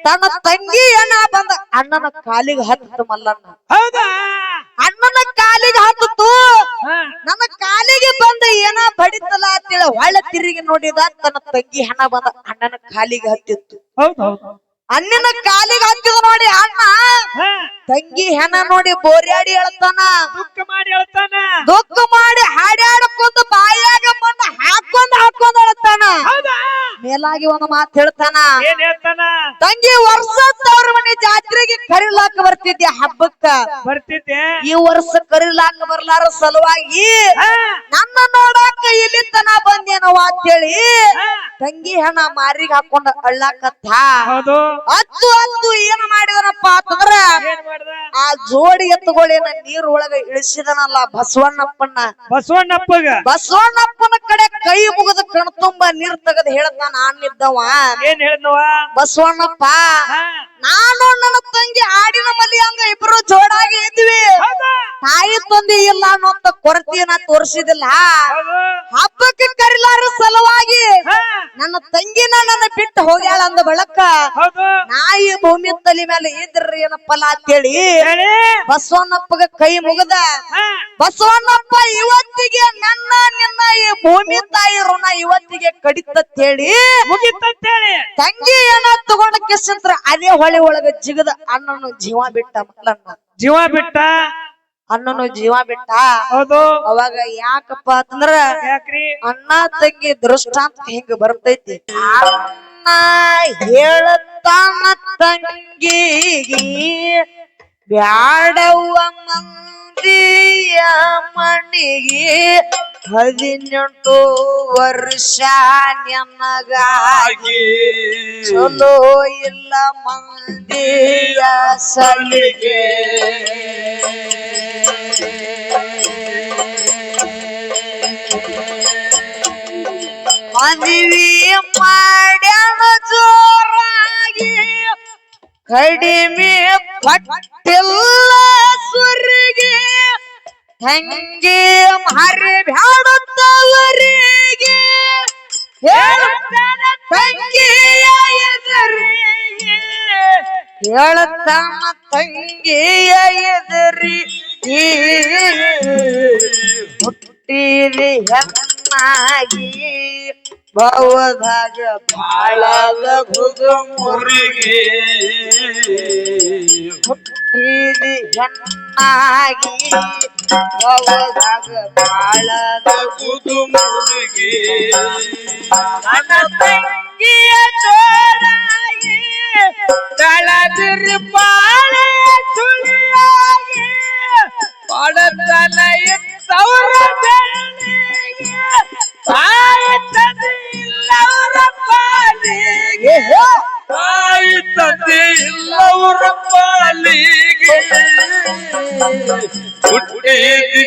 ತನ್ನ ತಂಗಿ ಏನ ಬಂದ ಅಣ್ಣನ ಕಾಲಿಗೆ ಹತ್ತು ಮಲ್ಲಣ್ಣ. ಹೌದಾ? ಅಣ್ಣನ ಕಾಲಿಗೆ ಹತ್ತು ನನ್ನ ಕಾಲಿಗೆ ಬಂದ ಏನ ಬಡಿತಲ್ಲ ಅಂತೇಳಿ ಒಳ್ಳೆ ತಿರುಗಿ ನೋಡಿದ ತನ್ನ ತಂಗಿ ಹೆಣ ಬಂದ ಅಣ್ಣನ ಕಾಲಿಗೆ ಹತ್ತಿತ್ತು. ಹೌದೌದು. ಅಣ್ಣನ ಕಾಲಿಗೆ ಹತ್ತಿದ ನೋಡಿ ಅಣ್ಣ ತಂಗಿ ಹೆಣ ನೋಡಿ ಬೋರ್ಯಾಡಿ ಹೇಳ್ತಾನ, ದುಃಖ ಮಾಡಿ ಹೇಳ್ತಾನ, ದುಃಖ ಮಾಡಿ ಹಾಡ್ಯಾಡ್ಕೊಂಡ ಬಾಯಾಗ ಮಣ್ಣ ಹಾಕೊಂಡ್ ಹೇಳ್ತಾನ. ಮೇಲಾಗಿ ಒಂದು ಮಾತು ಹೇಳ್ತಾನ, ಏನ್ ಹೇಳ್ತಾನ? ತಂಗಿ ವರ್ಷ ತವ್ರ ಮನೆ ಜಾತ್ರೆಗೆ ಕರಿಲಾಕ ಬರ್ತಿದ್ದೆ, ಹಬ್ಬಕ್ಕ ಬರ್ತಿದ್ದೆ. ಈ ವರ್ಷ ಕರಿಲಾಕ ಬರ್ಲಾರ ಸಲುವಾಗಿ ನನ್ನ ನೋಡಾಕ ಇಲ್ಲಿ ತನ ಬಂದೇನವ ಅಂತೇಳಿ ತಂಗಿ ಹೆಣ ಮಾರಿಗೆ ಹಾಕೊಂಡ ಅಳ್ಳಾಕತ್ತ. ಹತ್ತು ಏನ್ ಮಾಡಿದನಪ್ಪ ಅಂತಂದ್ರ ಆ ಜೋಡಿ ಎತ್ತುಗಳೇನ ನೀರ್ ಒಳಗ ಇಳಿಸಿದನಲ್ಲ ಬಸವಣ್ಣಪ್ಪನ ಕಡೆ ಕೈ ಮುಗಿದ ಕಣ್ತುಂಬ ನೀರ್ ತೆಗೆದು ಹೇಳ್ತಾನ ನಾನಿದ್ದವ. ಏನ್ ಹೇಳಿದ್ನವ ಬಸವಣ್ಣಪ್ಪ? ನಾನು ನನ್ನ ತಂಗಿ ಆಡಿನ ಮಲಿ ಹಂಗ ಇಬ್ರು ಜೋಡಾಗಿ ಇದ್ವಿ, ತಾಯಿ ತಂದೆ ಇಲ್ಲ ಅನ್ನೋಂತ ಕೊರತೆಯನ್ನ ತೋರಿಸಿದಿಲ್ಲ. ಹಬ್ಬಕ್ಕೆ ಕರಿಲಾರ ಸಲುವಾಗಿ ನನ್ನ ತಂಗಿನ ನನ್ನ ಬಿಟ್ಟು ಹೋಗ್ಯಾಳ ಅಂದ ಬಳಕ ನಾಯಿ ಭೂಮಿ ತಲೆ ಮೇಲೆ ಇದ್ರಿ ಏನಪ್ಪಲ್ಲ ಅಂತೇಳಿ ಬಸವಣ್ಣಪ್ಪಗ ಕೈ ಮುಗದ. ಬಸವಣ್ಣಪ್ಪ ಇವತ್ತಿಗೆ ನನ್ನ ನಿನ್ನ ಈ ಭೂಮಿ ತಾಯಿ ಋಣ ಇವತ್ತಿಗೆ ಕಡಿತಂತೇಳಿ ಮುಗಿತಂತೇಳಿ ತಂಗಿ ಏನ ತಗೊಂಡ ಕಿಸಂತ್ರ ಅದೇ ಹೊಳೆ ಒಳಗ ಜಿಗದ ಅಣ್ಣನು ಜೀವ ಬಿಟ್ಟ. ಮಕ್ಕಳನ್ನ ಜೀವ ಬಿಟ್ಟ, ಅಣ್ಣನು ಜೀವ ಬಿಟ್ಟ. ಹೌದು. ಅವಾಗ ಯಾಕಪ್ಪ ಅಂತಂದ್ರ ಯಾಕ್ರಿ? ಅಣ್ಣ ತಂಗಿ ದೃಷ್ಟಾಂತ ಹಿಂಗ ಬರ್ತೈತಿ. ಅಣ್ಣ ಹೇಳ್ತಾನ ತಂಗಿಗಿ ಬ್ಯಾಡವ್ವ ಮಂದಿಯ ಮಣಿಗಿ 18 ವರ್ಷ ನಿನಗಾಗಿ ಚಲೋ ಇಲ್ಲ ಮಂದಿಯ ಸಲಿಗೆ. ಮದುವೆ ಮಾಡ್ಯಾನ ಜೋರಾಗಿ ಕಡಿಮೆ ಪಟ್ಟಿಲ್ಲ ಸುರಿಗೆ, ತಂಗಿ ಮಾರಿ ಬ್ಯಾಡುತ್ತವರಿಗೆ ಹೇಳ್ತಾನ ತಂಗಿಯ ಎದುರಿಗೆ, ಹೇಳ್ತಾನ ತಂಗಿಯ ಎದುರಿಗೆ ಹುಟ್ಟಿರಿ ಹೆಣ್ಣಾಗಿ ಭವದಾಗ ಬಾಳದ ಮುರುಗಿ, ಹುಟ್ಟಿರಿ ಹೆಣ್ಣಾಗಿ ಭವದಾಗ ಬಾಳದ ಮುರುಗಿ. ನನ್ನ ತಂಗಿಯ ಜೋರಾಗಿ ಕಳದಿರಿ ಬಾಳೆ ಸುಳಿಯಾಗಿ ಪಡತನ ಎತ್ತವರ ಬೆಳ್ಳಿಗೆ ತಾಯಿ ತಂದೆ ಇಲ್ಲವರ ಪಾಲಿಗೆ, ತಾಯಿ ತಂದೆ ಇಲ್ಲವರ ಪಾಲಿಗೆ ಹುಟ್ಟಿದಿ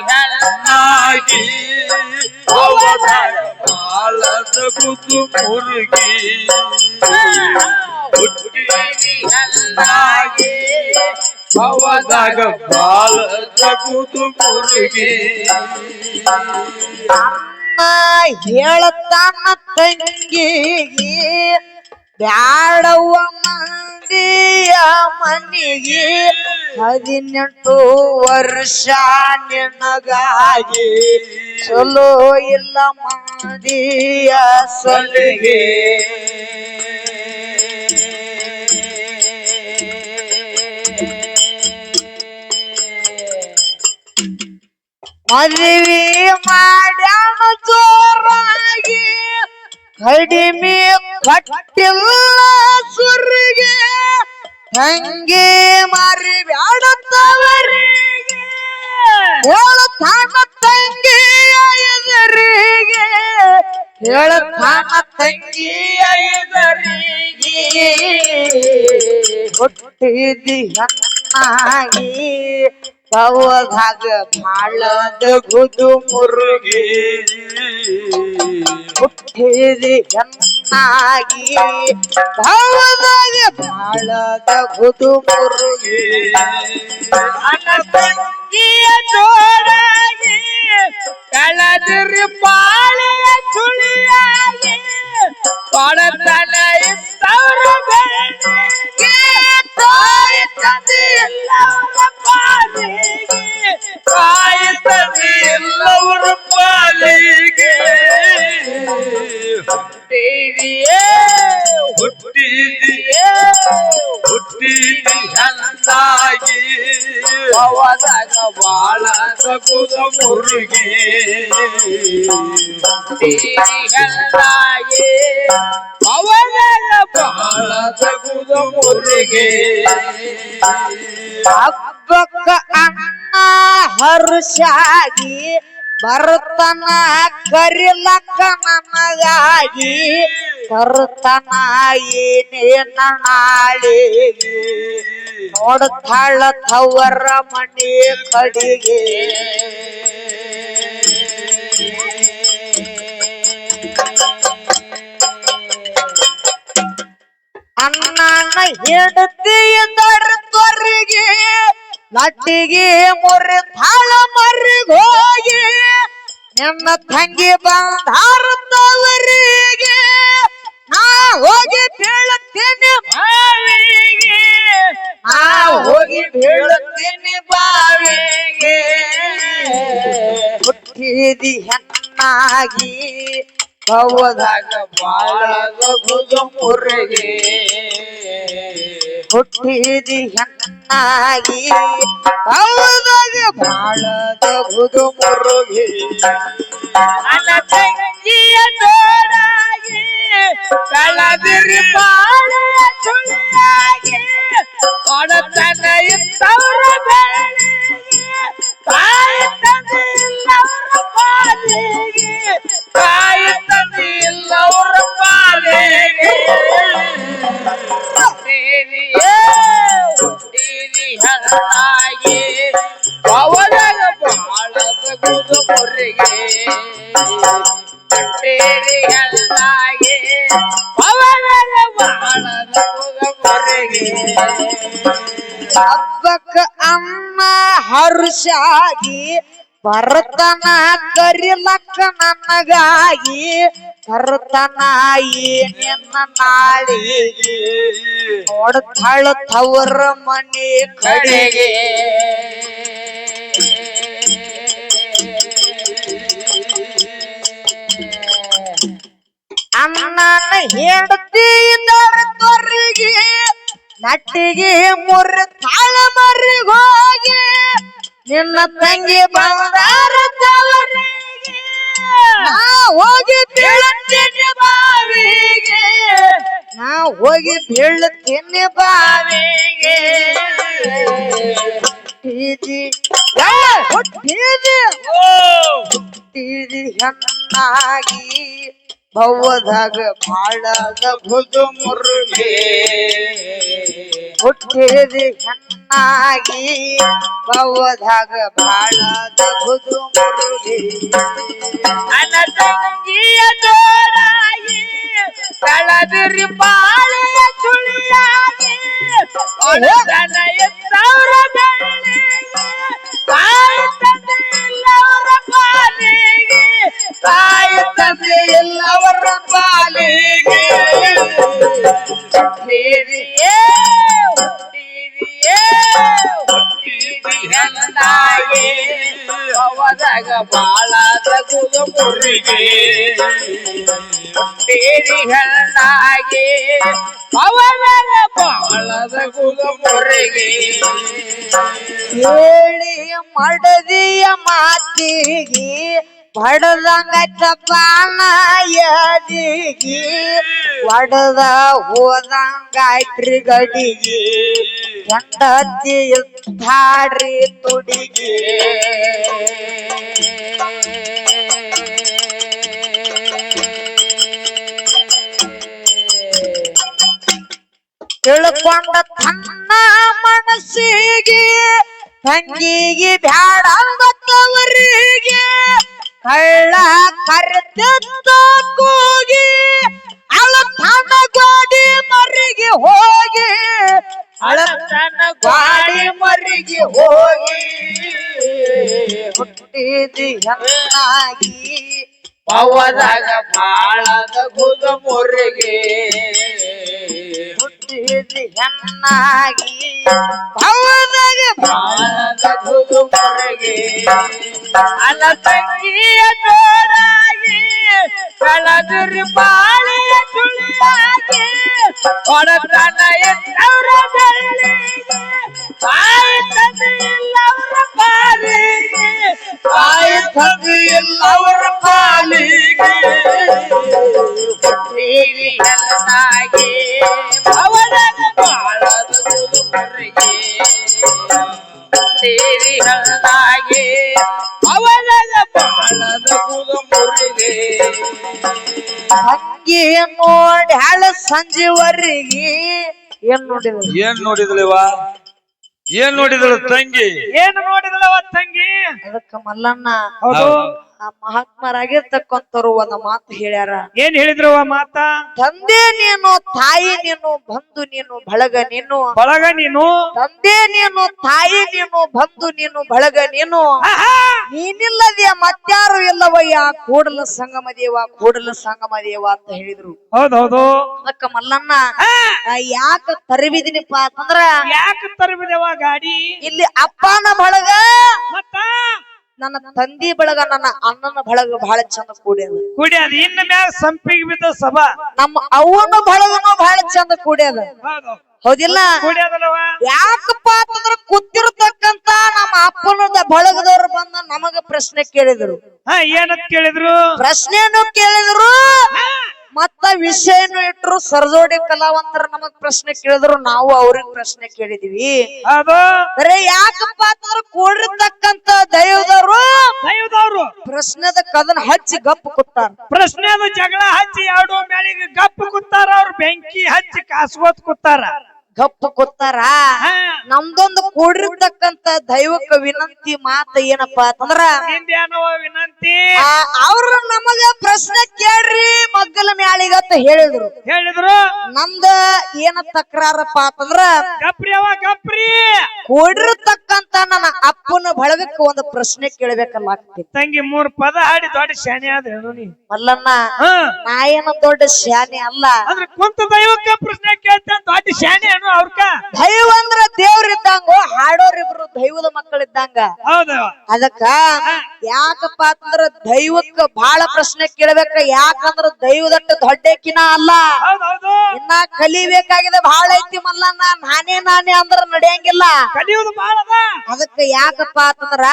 ಹೆಣ್ಣಾಗಿ ಭವದಾಗ ಬಾಳದ ಮುರುಗಿ, ಹುಟ್ಟಿದಿ ಹೆಣ್ಣಾಗಿ ಭವದಾಗ ಬಾಳದ ಮುರುಗಿ. ಅಮ್ಮ ಹೇಳ್ತಾನ ತಂಗಿಗೆ ಬ್ಯಾಡವ್ವ ಮಂದಿಯ ಮನಿಗೆ 18 ವರ್ಷ ನಿನಗಾಗಿ ಚಲೋ ಇಲ್ಲ ಮಂದಿಯ ಸಲಿಗೆ. ಮದುವೆ ಮಾಡ್ಯಾನ ಜೋರಾಗಿ ಕಡಿಮೆ ಪಟ್ಟಿಲ್ಲ ಸುರಿಗೆ, ತಂಗಿ ಮಾರಿ ಬ್ಯಾಡುತ್ತವರಿಗೆ ಹೇಳ್ತಾನ ತಂಗಿಯ ಎದುರಿಗೆ, ಹೇಳ್ತಾನ ತಂಗಿಯ ಎದುರಿಗೆ ಹುಟ್ಟಿದಿ ಹೆಣ್ಣಾಗಿ ಭವದಾಗ ಬಾಳದ ಗುದು ಮುರುಗಿ ಹುಟ್ಟಿದಿ ಹೆಣ್ಣಾಗಿ ಭವದಾಗ ಬಾಳದ ಗುದು ಮುರುಗಿ ಅನಸಂಗಿಯ ಜೋಡಾಗಿ ಕಳದಿರಿ ಬಾಳೆಯ ಸುಳಿಯಾಗಿ ಕೊಡತನ ಇದ್ದವರ ಬೆಳೆಗೆ ತಾಯಿ ತಂದೆ ಎಲ್ಲವರ ಪಾಲಿಗೆ ತಾಯಿ ತಂದೆ ಎಲ್ಲವರ ಪಾಲಿಗೆ ಹುಟ್ಟಿದೆಯೇ ಹುಟ್ಟಿದೆಯೇ ಹುಟ್ಟಿದಿ ಹಂದಾಗಿ ಅವದಾಗ ಬಾಳದ ಕುದ ಮುರುಗಿ ಹಂದಾಗಿ ಅವದಾಗ ಬಾಳದ ಕುದ ಮುರುಗಿ ಹಬ್ಬಕ್ಕ ಅಣ್ಣ ಹರುಷಾಗಿ ಬರುತ್ತನ ಕರಿಲಕ್ಕ ನನಗಾಗಿ ತರುತ್ತನ ಏನೇನ ನಾಳಿಗೆ ನೋಡ್ತಾಳ ತವರ ಮನೆ ಕಡೆಗೆ ಅಣ್ಣನ ಹಿಡ್ತಿದ್ದರ ತೊರಿಗೆ ಲಟ್ಟಿಗೆ ಮುರಿತಾಳ ಮರಿಗೋಗಿ ನಿನ್ನ ತಂಗಿ ಬಂದಾರ ತವರಿಗೆ ನಾ ಹೋಗಿ ಬೀಳುತ್ತೇನೆ ಬಾವಿಗೆ ನಾ ಹೋಗಿ ಬೀಳುತ್ತೇನೆ ಬಾವಿಗೆ ಹುಟ್ಟಿದಿ ಹೆಣ್ಣಾಗಿ ಭವದಾಗ ಬಾಳದ ಗುದು ಮುರುಗಿ ಹುಟ್ಟಿದಿ ಹೆಣ್ಣಾಗಿ ಭವದಾಗ ಬಾಳದ ಗುದು ಮುರುಗಿ ಅನಸಂಗಿಯ ಜೋಡಾಗಿ ಕಳದಿರಿ ಬಾಳೆಯ ಸುಳಿಯಾಗಿ ಕೊಡತನ ಇದ್ದವರ ಬೆಳೆಗೆ ತಾಯಿ ತಂದೆ ಎಲ್ಲವರ ಪಾಲಿಗೆ ತಾಯಿ ತಂದೆ ಎಲ್ಲವರ ಪಾಲಿಗೆ ಹುಟ್ಟಿದೆಯೇ ಹುಟ್ಟಿದಿ ಹಂದಾಗಿ ಅವದಾಗ ಬಾಳದ ಗುದು ಮುರುಗಿ ಹುಟ್ಟಿದಿ ಹಂದಾಗಿ ಅವದಾಗ ಬಾಳದ ಗುದು ಮುರುಗಿ ಹಬ್ಬಕ್ಕ ಅಮ್ಮ ಹರುಷಾಗಿ ಬರ್ತನ ಕರಿಲಕ್ಕ ನನಗಾಗಿ ತರ್ತನ ಏನೆನ್ನ ನಾಳಿಗೆ ನೋಡ್ತಾಳ ತವರ ಮನೆ ಕಡೆಗೆ ಅಣ್ಣನ ಹೆಂಡತಿದರ ತೊರಿಗೆ ನಟ್ಟಿಗೆ ಮುರಿತಾಳ ಮರಿಗೋಗಿ ನಿನ್ನ ತಂಗಿ ಬಂದಾರ ತವರಿಗೆ ನಾ ಹೋಗಿ ಬೀಳುತ್ತೇನೆ ಬಾವಿಗೆ ನಾ ಹೋಗಿ ಬೀಳುತ್ತೇನೆ ಬಾವಿಗೆ ಹುಟ್ಟಿದಿ ಹುಟ್ಟಿದಿ ಹುಟ್ಟಿದಿ ಹೆಣ್ಣಾಗಿ ಭವದಾಗ ಬಾಳದ ಗುದು ಮುರುಗಿ ಹುಟ್ಟಿದಿ ಹೆಣ್ಣಾಗಿ ಭವದಾಗ ಬಾಳದ ಗುದು ಮುರುಗಿ ಅನಸಂಗಿಯ ಜೋಡಾಗಿ ಕಳದಿರಿ ಬಾಳೆಯ ಸುಳಿಯಾಗಿ ಕೊಡತನ ಇದ್ದವರ ಬೆಳೆಗೆ ತಾಯಿ ತಂದೆ ಎಲ್ಲವರ ಪಾಲಿಗೆ ತಾಯಿ ತಂದೆ ಎಲ್ಲವರ ಪಾಲಿಗೆ ಹುಟ್ಟಿದೆಯೇ ಹುಟ್ಟಿದೆಯೇ ಹುಟ್ಟಿದಿ ಹೆಣ್ಣಾಗಿ ಅವದಾಗ ಬಾಳದ ಗುದು ಮುರುಗಿ ಹುಟ್ಟಿದಿ ಹೆಣ್ಣಾಗಿ ಅವದಾಗ ಬಾಳದ ಗುದು ಮುರುಗಿ ಹೇಳಿ ಮಡದಿಯ ಮಾತಿಗೆ ಬಡದಂಗ ಬಾಣ ಯದಿಗಿ ಒಡದ ಹೋದಂಗಾಯ್ತ್ರಿ ಗಡಿಗೆ ಹೆಂಡತಿ ಇದ್ದಾಡ್ರಿ ತುಡಿಗೆ ತಿಳ್ಕೊಂಡ ತನ್ನ ಮನಸ್ಸಿಗೆ ತಂಗಿಗೆ ಬ್ಯಾಡ ಗೊತ್ತವರಿಗೆ ಕಳ್ಳ ಕರೆದ ಕೂಗಿ ಅಳತಾನ ಗೋಡಿ ಮರಿಗೆ ಹೋಗಿ ಅಳತನ ಗಾಡಿ ಮರಿಗೆ ಹೋಗಿ ಹುಟ್ಟಿದಿ ಹೆಣ್ಣಾಗಿ ಪವದಾಗ ಬಾಳದ ಗುದ ಮುರಿಗೆ ಹುಟ್ಟಿದಿ ಹೆಣ್ಣಾಗಿ ಭವದಾಗ ಬಾಳದ ಗುದ ಮುರಿಗೆ ಅಲ್ಲ ತಂಗಿಯ ಜೋರಾಗಿ ಕಳದಿರಿ ಬಾಳಿಯ ಸುಳಿಯಾಗಿ ಕೊಡತನ ಎತ್ತವ್ರ ಬೆಳ್ಳಿಗೆ ತಾಯಿ ತಂದೆ ಇಲ್ಲವರ ಪಾಲಿಗೆ ತಾಯಿ ತಂದೆ ಇಲ್ಲವರ ಪಾಲಿಗೆ ಹುಟ್ಟಿರಿ ಹೆಣ್ಣಾಗಿ ಅವಳಗ ಬಾಳದ ಗುರುಮರಿಗೆ ಹುಟ್ಟಿರಿ ಹೆಣ್ಣಾಗಿ ಅವಳಗ ಬಾಳದ ಗುರುಮರಿಗೆ ಹಂಗೆ ನೋಡಿ ಹಳ ಸಂಜೆವರೆಗೆ ಏನ್ ನೋಡಿದ್ರು ಏನ್ ನೋಡಿದ್ಲಿವ ಏನ್ ನೋಡಿದಳು ತಂಗಿ ಏನು ನೋಡಿದಳವ ತಂಗಿ ಅದಕ್ಕ ಮಲ್ಲಣ್ಣ ಹೌದು ಆ ಮಹಾತ್ಮರಾಗಿರ್ತಕ್ಕಂಥವ್ರು ಒಂದ್ ಮಾತು ಹೇಳ್ಯಾರ ಏನ್ ಹೇಳಿದ್ರು ಆ ಮಾತ ತಂದೆ ನೀನು ತಾಯಿ ನೀನು ಬಂಧು ನೀನು ಬಳಗ ನೀನು ಬಳಗ ನೀನು ತಂದೆ ನೀನು ತಾಯಿ ನೀನು ಬಂಧು ನೀನು ಬಳಗ ನೀನು ನೀನಿಲ್ಲದೆಯ ಮತ್ಯಾರು ಇಲ್ಲವಯ್ಯ ಕೂಡಲ ಸಂಗಮ ದೇವ ಕೂಡಲ ಸಂಗಮ ದೇವ ಅಂತ ಹೇಳಿದ್ರು ಹೌದೌದು ಅದಕ್ಕ ಮಲ್ಲಣ್ಣ ಯಾಕ ತರಬಿದಿನಿಪ್ಪ ಅಂತಂದ್ರ ಯಾಕೆ ತರಬಿದವ ಗಾಡಿ ಇಲ್ಲಿ ಅಪ್ಪನ ಬಳಗ ಮತ್ತ ನನ್ನ ತಂದಿ ಬಳಗ ನನ್ನ ಅಣ್ಣನ ಬಳಗ ಬಹಳ ಚಂದ ಕೂಡ್ಯದ ಕುಡಿಯದ ಇನ್ನ ಮ್ಯಾಗ ಸಂಪಿಗೆ ಬಿದ್ದ ಸಭಾ ನಮ್ಮ ಅವನ ಬಳಗನು ಬಹಳ ಚಂದ ಕೂಡ್ಯದ ಹೌದು ಹೌದಿಲ್ಲ ಕುಡಿಯದಲ್ಲವ ಯಾಕಪ್ಪ ಅಂತಂದ್ರ ಕೂತಿರ್ತಕ್ಕಂತ ನಮ್ಮ ಅಪ್ಪನದ ಬಳಗದವ್ರು ಬಂದ ನಮಗ ಪ್ರಶ್ನೆ ಕೇಳಿದ್ರು ಏನಂತ ಕೇಳಿದ್ರು ಪ್ರಶ್ನೆಯನ್ನು ಕೇಳಿದ್ರು ಮತ್ತ ವಿಷಯನು ಇಟ್ರು ಸರದೋಡಿ ಕಲಾವಂತರ ನಮಗ್ ಪ್ರಶ್ನೆ ಕೇಳಿದ್ರು ನಾವು ಅವ್ರಿಗೆ ಪ್ರಶ್ನೆ ಕೇಳಿದ್ವಿ ಅದು ಬರೇ ಯಾಕಪ್ಪ ಅಂತಂದ್ರ ಕೂಡಿರ್ತಕ್ಕಂತ ದೈವದವ್ರು ಪ್ರಶ್ನೆದ ಕದನ ಹಚ್ಚಿ ಗಪ್ಪು ಕೂತಾರ ಪ್ರಶ್ನೆ ಅದು ಜಗಳ ಹಚ್ಚಿ ಎರಡು ಮೇಳಿಗೆ ಗಪ್ಪು ಕೂತಾರ ಅವ್ರು ಬೆಂಕಿ ಹಚ್ಚಿ ಕಾಸ್ಕೋತ್ ಕೂತಾರ ಗಪ್ಪು ಕೂತಾರ ನಮ್ದೊಂದು ಕೂಡಿರ್ತಕ್ಕಂತ ದೈವಕ್ಕ ವಿನಂತಿ ಮಾತ ಏನಪ್ಪಾ ಅಂತಂದ್ರ ನಿಂದೇನವ ವಿನಂತಿ ಅವ್ರು ನಮಗ ಪ್ರಶ್ನೆ ಕೇಳ್ರಿ ಮಗ್ಗಲ ಮ್ಯಾಳಿಗತ್ತ ಹೇಳಿದ್ರು ಹೇಳಿದ್ರು ನಮ್ದ ಏನ ತಕ್ರಾರಪ್ಪ ಅಂತಂದ್ರ ಗಪ್ರಿ ಅವ ಗಪ್ರಿ ಕೂಡಿರ್ತಕ್ಕಂತ ನನ್ನ ಅಪ್ಪನ ಬಳಗಕ್ಕ ಒಂದು ಪ್ರಶ್ನೆ ಕೇಳಬೇಕಲ್ಲ ಆಗ್ತಿ ತಂಗಿ 3 ಪದ ಹಾಡಿ ದೊಡ್ಡ ಶಾನೆ ಆದ ಹೇಳು ನೀ ಮಲ್ಲಣ್ಣ ನಾ ಏನ ದೊಡ್ಡ ಶಾನೆ ಅಲ್ಲ ಅಂದ್ರೆ ಕುಂತ ದೈವಕ್ಕ ಪ್ರಶ್ನೆ ಕೇಳ್ತಾನ ದೊಡ್ಡ ಶಾನೆ ಅನು ಅವ್ರಕ ದೈವ ಅಂದ್ರ ದೇವ್ರಿದ್ದಂಗೋ ಹಾಡೋರಿಬ್ರು ದೈವದ ಮಕ್ಕಳಿದ್ದಂಗ ಹೌದು ಅದಕ್ಕ ಯಾಕಪ್ಪ ಅಂತಂದ್ರ ದೈವಕ್ಕ ಬಹಳ ಪ್ರಶ್ನೆ ಕೇಳಬೇಕ ಯಾಕಂದ್ರ ದೈವದಟ್ಟ ದೊಡ್ಡಕಿನ ಅಲ್ಲ ಹೌದೌದು ಇನ್ನ ಕಲಿಬೇಕಾಗಿದೆ ಬಹಳ ಐತಿ ಮಲ್ಲಣ್ಣ ನಾನೇ ಅಂದ್ರ ನಡೆಯಂಗಿಲ್ಲ ಕಲಿಯುವುದು ಬಾಳ ಅದ ಅದಕ್ಕ ಯಾಕಪ್ಪ ಅಂತಂದ್ರ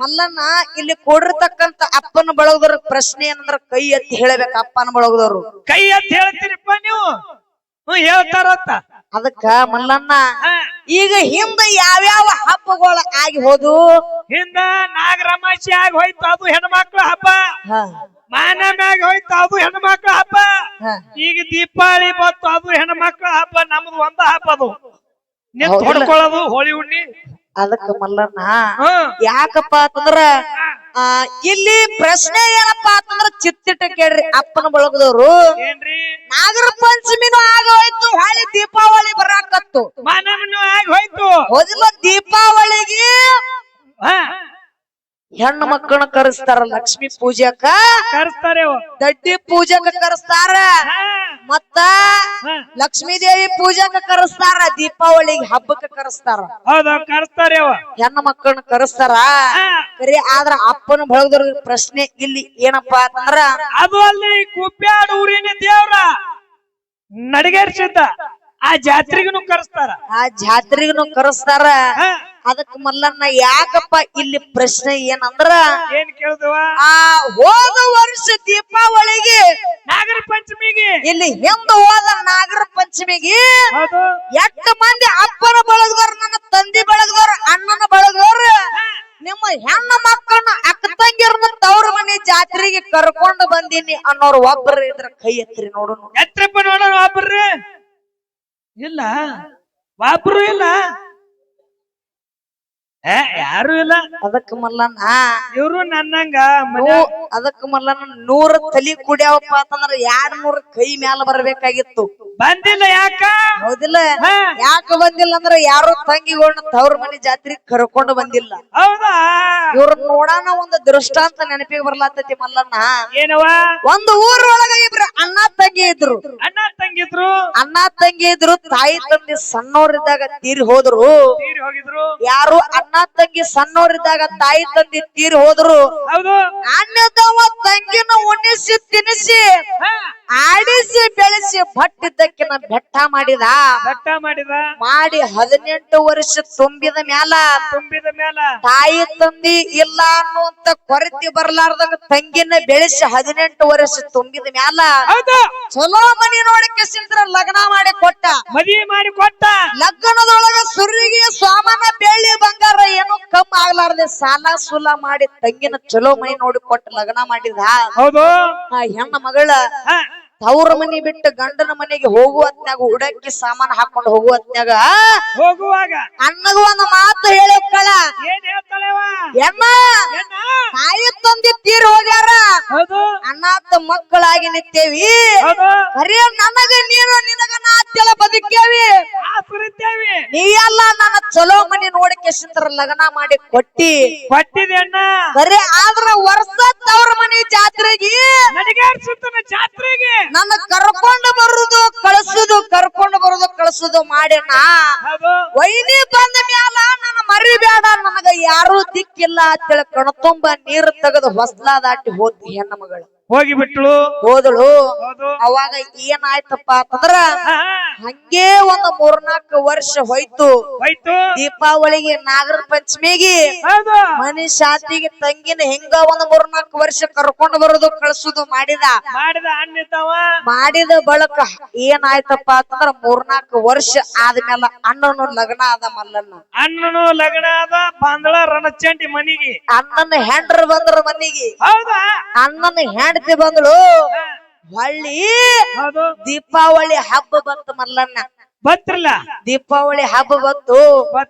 ಮಲ್ಲಣ್ಣ ಇಲ್ಲಿ ಕೂಡಿರ್ತಕ್ಕಂತ ಅಪ್ಪನ ಬಳಗದವ್ರ ಪ್ರಶ್ನೆ ಏನಂದ್ರ ಕೈ ಎತ್ತಿ ಹೇಳಬೇಕ ಅಪ್ಪನ ಬಳಗದವ್ರು ಕೈ ಅಂತ ಹೇಳ್ತೀರಿಪ್ಪ ನೀವು ಹೇಳ್ತಾರಂತ ಅದಕ್ಕ ಮಲ್ಲಣ್ಣ ಈಗ ಹಿಂದ ಯಾವ್ಯಾವ ಹಬ್ಬಗಳು ಆಗಿ ಹೋದು ಹಿಂದ ನಾಗರಮಾಸಿ ಆಗಿ ಹೋಯ್ತು ಅದು ಹೆಣ್ಮಕ್ಳ ಹಬ್ಬ ಮಾನ ಮ್ಯಾಗ ಹೋಯ್ತು ಅದು ಹೆಣ್ಮಕ್ಳ ಹಬ್ಬ ಈಗ ದೀಪಾವಳಿ ಬಂತು ಅದು ಹೆಣ್ಮಕ್ಳ ಹಬ್ಬ ನಮ್ದು ಒಂದ ಹಬ್ಬ ಅದು ನಿಂತ್ ಹೊಡ್ಕೊಳ್ಳೋದು ಹೋಳಿ ಹುಣ್ಣಿ ಅದಕ್ಕ ಮಲ್ಲಣ್ಣ ಯಾಕಪ್ಪ ಅಂತಂದ್ರ ಇಲ್ಲಿ ಪ್ರಶ್ನೆ ಏನಪ್ಪ ಅಂತಂದ್ರ ಚಿತ್ತಿಟ್ಟ ಕೇಳ್ರಿ ಅಪ್ಪನ ಬಳಗದವ್ರು ಏನ್ರಿ ನಾಗರ ಪಂಚಮಿನೂ ಆಗ ಹೋಯ್ತು ಹೊಳಿ ದೀಪಾವಳಿ ಬರಾಕತ್ತು ಮಾನವನು ಆಗಿ ಹೋಯ್ತು ಹೋದಿಲ್ಲ ದೀಪಾವಳಿಗೆ ಹೆಣ್ಣು ಮಕ್ಕಳನ್ನ ಕರೆಸ್ತಾರ ಲಕ್ಷ್ಮಿ ಪೂಜಾಕ ಕರೆಸ್ತಾರೆ ದಡ್ಡಿ ಪೂಜಾಕ ಕರೆಸ್ತಾರ ಮತ್ತ ಲಕ್ಷ್ಮೀ ದೇವಿ ಪೂಜಾಕ ಕರೆಸ್ತಾರ ದೀಪಾವಳಿಗೆ ಹಬ್ಬಕ್ಕ ಕರೆಸ್ತಾರ ಹೌದ ಕರೆಸ್ತಾರೆ ಹೆಣ್ಣು ಮಕ್ಕಳನ್ನ ಕರೆಸ್ತಾರ ಕರೆ ಆದ್ರ ಅಪ್ಪನ ಬಳಗದವ್ರ ಪ್ರಶ್ನೆ ಇಲ್ಲಿ ಏನಪ್ಪಾ ಅಂತಂದ್ರ ಅದು ಅಲ್ಲಿ ಕುಪ್ಪ್ಯಾಡ ಊರಿನ ದೇವ್ರ ನಡಿಗೇರ್ಸಿದ್ದ ಆ ಜಾತ್ರೆಗೂ ಕರೆಸ್ತಾರ ಆ ಜಾತ್ರೆಗೂ ಕರೆಸ್ತಾರ ಅದಕ್ ಮಲ್ಲಣ್ಣ ಯಾಕಪ್ಪ ಇಲ್ಲಿ ಪ್ರಶ್ನೆ ಏನಂದ್ರ ಏನ್ ಕೇಳಿದವ ಹೋದ ವರ್ಷ ದೀಪಾವಳಿಗೆ ನಾಗರ ಪಂಚಮಿಗೆ ಇಲ್ಲಿ ಹಿಂದ ಹೋದ ನಾಗರ ಪಂಚಮಿಗೆ ಹೌದು ಎಷ್ಟು ಮಂದಿ ಅಪ್ಪನ ಬಳಗದವ್ರು ನನ್ನ ತಂದೆ ಬಳಗದವ್ರು ಅಣ್ಣನ ಬಳಗದವ್ರು ನಿಮ್ಮ ಹೆಣ್ಣ ಮಕ್ಕಳನ್ನ ಅಕ್ಕ ತಂಗಿಯರ್ನ ತವ್ರ ಮನೆ ಜಾತ್ರೆಗೆ ಕರ್ಕೊಂಡು ಬಂದೀನಿ ಅನ್ನೋರು ಒಬ್ಬರು ಇದ್ರ ಕೈ ಎತ್ತಿರಿ ನೋಡೋಣ ಎತ್ರಪ್ಪ ನೋಡೋಣ ಒಬ್ಬರ್ರಿ ಇಲ್ಲ ಒಬ್ರು ಇಲ್ಲ ಯಾರು ಇಲ್ಲ. ಅದಕ್ಕ ಮಲ್ಲಣ್ಣ ಇವ್ರು ನನ್ನಂಗ ಅದಕ್ಕ ಮಲ್ಲಣ್ಣ 100 ತಲಿ ಕುಡಿಯವಪ್ಪ ಅಂತಂದ್ರ 200 ಕೈ ಮ್ಯಾಲ ಬರ್ಬೇಕಾಗಿತ್ತು. ಬಂದಿಲ್ಲ ಯಾಕ? ಹೌದಿಲ್ಲ? ಯಾಕ ಬಂದಿಲ್ಲ ಅಂದ್ರ ಯಾರು ತಂಗಿಗಳನ್ನ ತವ್ರ ಮನಿ ಜಾತ್ರೆಗೆ ಕರ್ಕೊಂಡು ಬಂದಿಲ್ಲ. ಹೌದಾ? ಇವ್ರ ನೋಡಾನ ಒಂದು ದೃಷ್ಟಾಂತ ನೆನಪಿಗೆ ಬರ್ಲಾತೈತಿ ಮಲ್ಲಣ್ಣ. ಏನವ? ಒಂದು ಊರೊಳಗ ಇಬ್ರು ಅಣ್ಣ ತಂಗಿ ಇದ್ರು. ಅಣ್ಣ ತಂಗಿದ್ರು. ಅಣ್ಣ ತಂಗಿ ಇದ್ರು. ತಾಯಿ ತಂದೆ ಸಣ್ಣವರಿದ್ದಾಗ ತೀರಿ ಹೋದ್ರು. ಹೋಗಿದ್ರು. ಯಾರು ಅಣ್ಣ ತಂಗಿ ಸಣ್ಣವರಿದ್ದಾಗ ತಾಯಿ ತಂದೆ ತೀರಿ ಹೋದ್ರು. ಹೌದು. ಅಣ್ಣದವ ತಂಗಿನ ಉಣಿಸಿ ತಿನಿಸಿ ಆಡಿಸಿ ಬೆಳೆಸಿ ಭಟ್ಟಿದ್ದಕ್ಕಿನ ಬೆಟ್ಟ ಮಾಡಿದ. ಮಾಡಿ 18 ವರ್ಷ ತುಂಬಿದ ಮ್ಯಾಲ ತಾಯಿ ತಂದಿ ಇಲ್ಲ ಅನ್ನುವಂತ ಕೊರತೆ ಬರ್ಲಾರ್ದಂಗ ತಂಗಿನ ಬೆಳೆಸಿ 18 ವರ್ಷ ತುಂಬಿದ ಮ್ಯಾಲ ಚಲೋ ಮನಿ ನೋಡಕ್ಕೆ ಸಿಂದ್ರ ಲಗ್ನ ಮಾಡಿ ಕೊಟ್ಟ. ಮದುವೆ ಮಾಡಿ ಕೊಟ್ಟ. ಲಗ್ನದೊಳಗ ಸುರಿಗೆ ಸ್ವಾಮನ ಬೆಳ್ಳಿ ಬಂಗಾರ ಏನು ಕಮ್ಮಿ ಆಗ್ಲಾರ್ದೆ ಸಾಲ ಸೂಲ ಮಾಡಿ ತಂಗಿನ ಚಲೋ ಮನಿ ನೋಡಿ ಕೊಟ್ಟ ಲಗ್ನ ಮಾಡಿದ. ಹೌದು. ಆ ಹೆಣ್ಣ ಮಗಳ ತವ್ರ ಮನಿ ಬಿಟ್ಟು ಗಂಡನ ಮನೆಗೆ ಹೋಗುವತ್ನಾಗ ಹುಡಕ್ಕಿ ಸಾಮಾನು ಹಾಕೊಂಡು ಹೋಗುವತ್ನಾಗ ಹೋಗುವಾಗ ಅಣ್ಣಗ ಒಂದು ಮಾತು ಹೇಳಕ್ಕಳ. ಏನ್ ಹೇಳ್ತಾಳೆವ? ಎಮ್ಮ ತಾಯಿ ತಂದೆ ತೀರ್ ಹೋಗ್ಯಾರ. ಅಣ್ಣಾತ ಮಕ್ಕಳಾಗಿ ನಿಂತೇವಿ. ಕರೆ ನನಗ ನೀನು ನಿನಗ ನಾ ತೆಳ ಬದುಕೇವಿ. ನೀ ಎಲ್ಲ ನನ್ನ ಚಲೋ ಮನಿ ನೋಡಕ್ಕೆ ಸಿಂದ್ರ ಲಗ್ನ ಮಾಡಿ ಕೊಟ್ಟಿದೆ ಅಣ್ಣ. ಕರೆ ಆದ್ರ ವರ್ಷ ತವ್ರ ಮನಿ ಜಾತ್ರೆಗೆ ಜಾತ್ರೆಗೆ ನನ್ನ ಕರ್ಕೊಂಡು ಬರುದು ಕಳ್ಸುದು ಕರ್ಕೊಂಡು ಬರುದು ಕಳ್ಸುದು ಮಾಡ್ಯಾನ. ವೈನಿ ಬಂದ ಮ್ಯಾಲ ನನ್ನ ಮರಿಬೇಡ ನನಗ ಯಾರು ದಿಕ್ಕಿಲ್ಲ ಅಂತೇಳಿ ಕಣ್ತುಂಬ ನೀರು ತೆಗೆದು ಹೊಸ್ಲಾ ದಾಟಿ ಹೋದ್ವಿ ಹೆಣ್ಣ ಮಗಳು. ಹೋಗಿಬಿಟ್ಳು. ಹೋದಳು. ಅವಾಗ ಏನಾಯ್ತಪ್ಪ ಅಂತಂದ್ರ ಹಂಗೆ ಒಂದು 3-4 ವರ್ಷ ಹೋಯ್ತು. ದೀಪಾವಳಿಗೆ ನಾಗರ ಪಂಚಮಿಗೆ ಮನಿ ಶಾತಿಗೆ ತಂಗಿನ ಹಿಂಗ ಒಂದು 3-4 ವರ್ಷ ಕರ್ಕೊಂಡು ಬರೋದು ಕಳ್ಸುದು ಮಾಡಿದ ಬಳಕ ಏನಾಯ್ತಪ್ಪ ಅಂತಂದ್ರ 3-4 ವರ್ಷ ಆದ್ಮೇಲೆ ಅಣ್ಣನು ಲಗ್ನ ಆದ ಮಲ್ಲಣ್ಣ. ಅಣ್ಣನು ಲಗ್ನ ಆದ. ಬಾಂದಳ ರಣಚಂಡಿ ಮನಿಗೆ ಅಣ್ಣನ ಹೆಂಡ್ರ ಬಂದ್ರ ಮನಿಗೆ. ಅಣ್ಣನ ಹೆಂಡತಿ ಬಂದಳು. ಹೊಳ್ಳಿ ದೀಪಾವಳಿ ಹಬ್ಬ ಬಂತು ಮಲ್ಲಣ್ಣ. ಬತ್ರಲ್ಲ ದೀಪಾವಳಿ ಹಬ್ಬ ಬಂತು.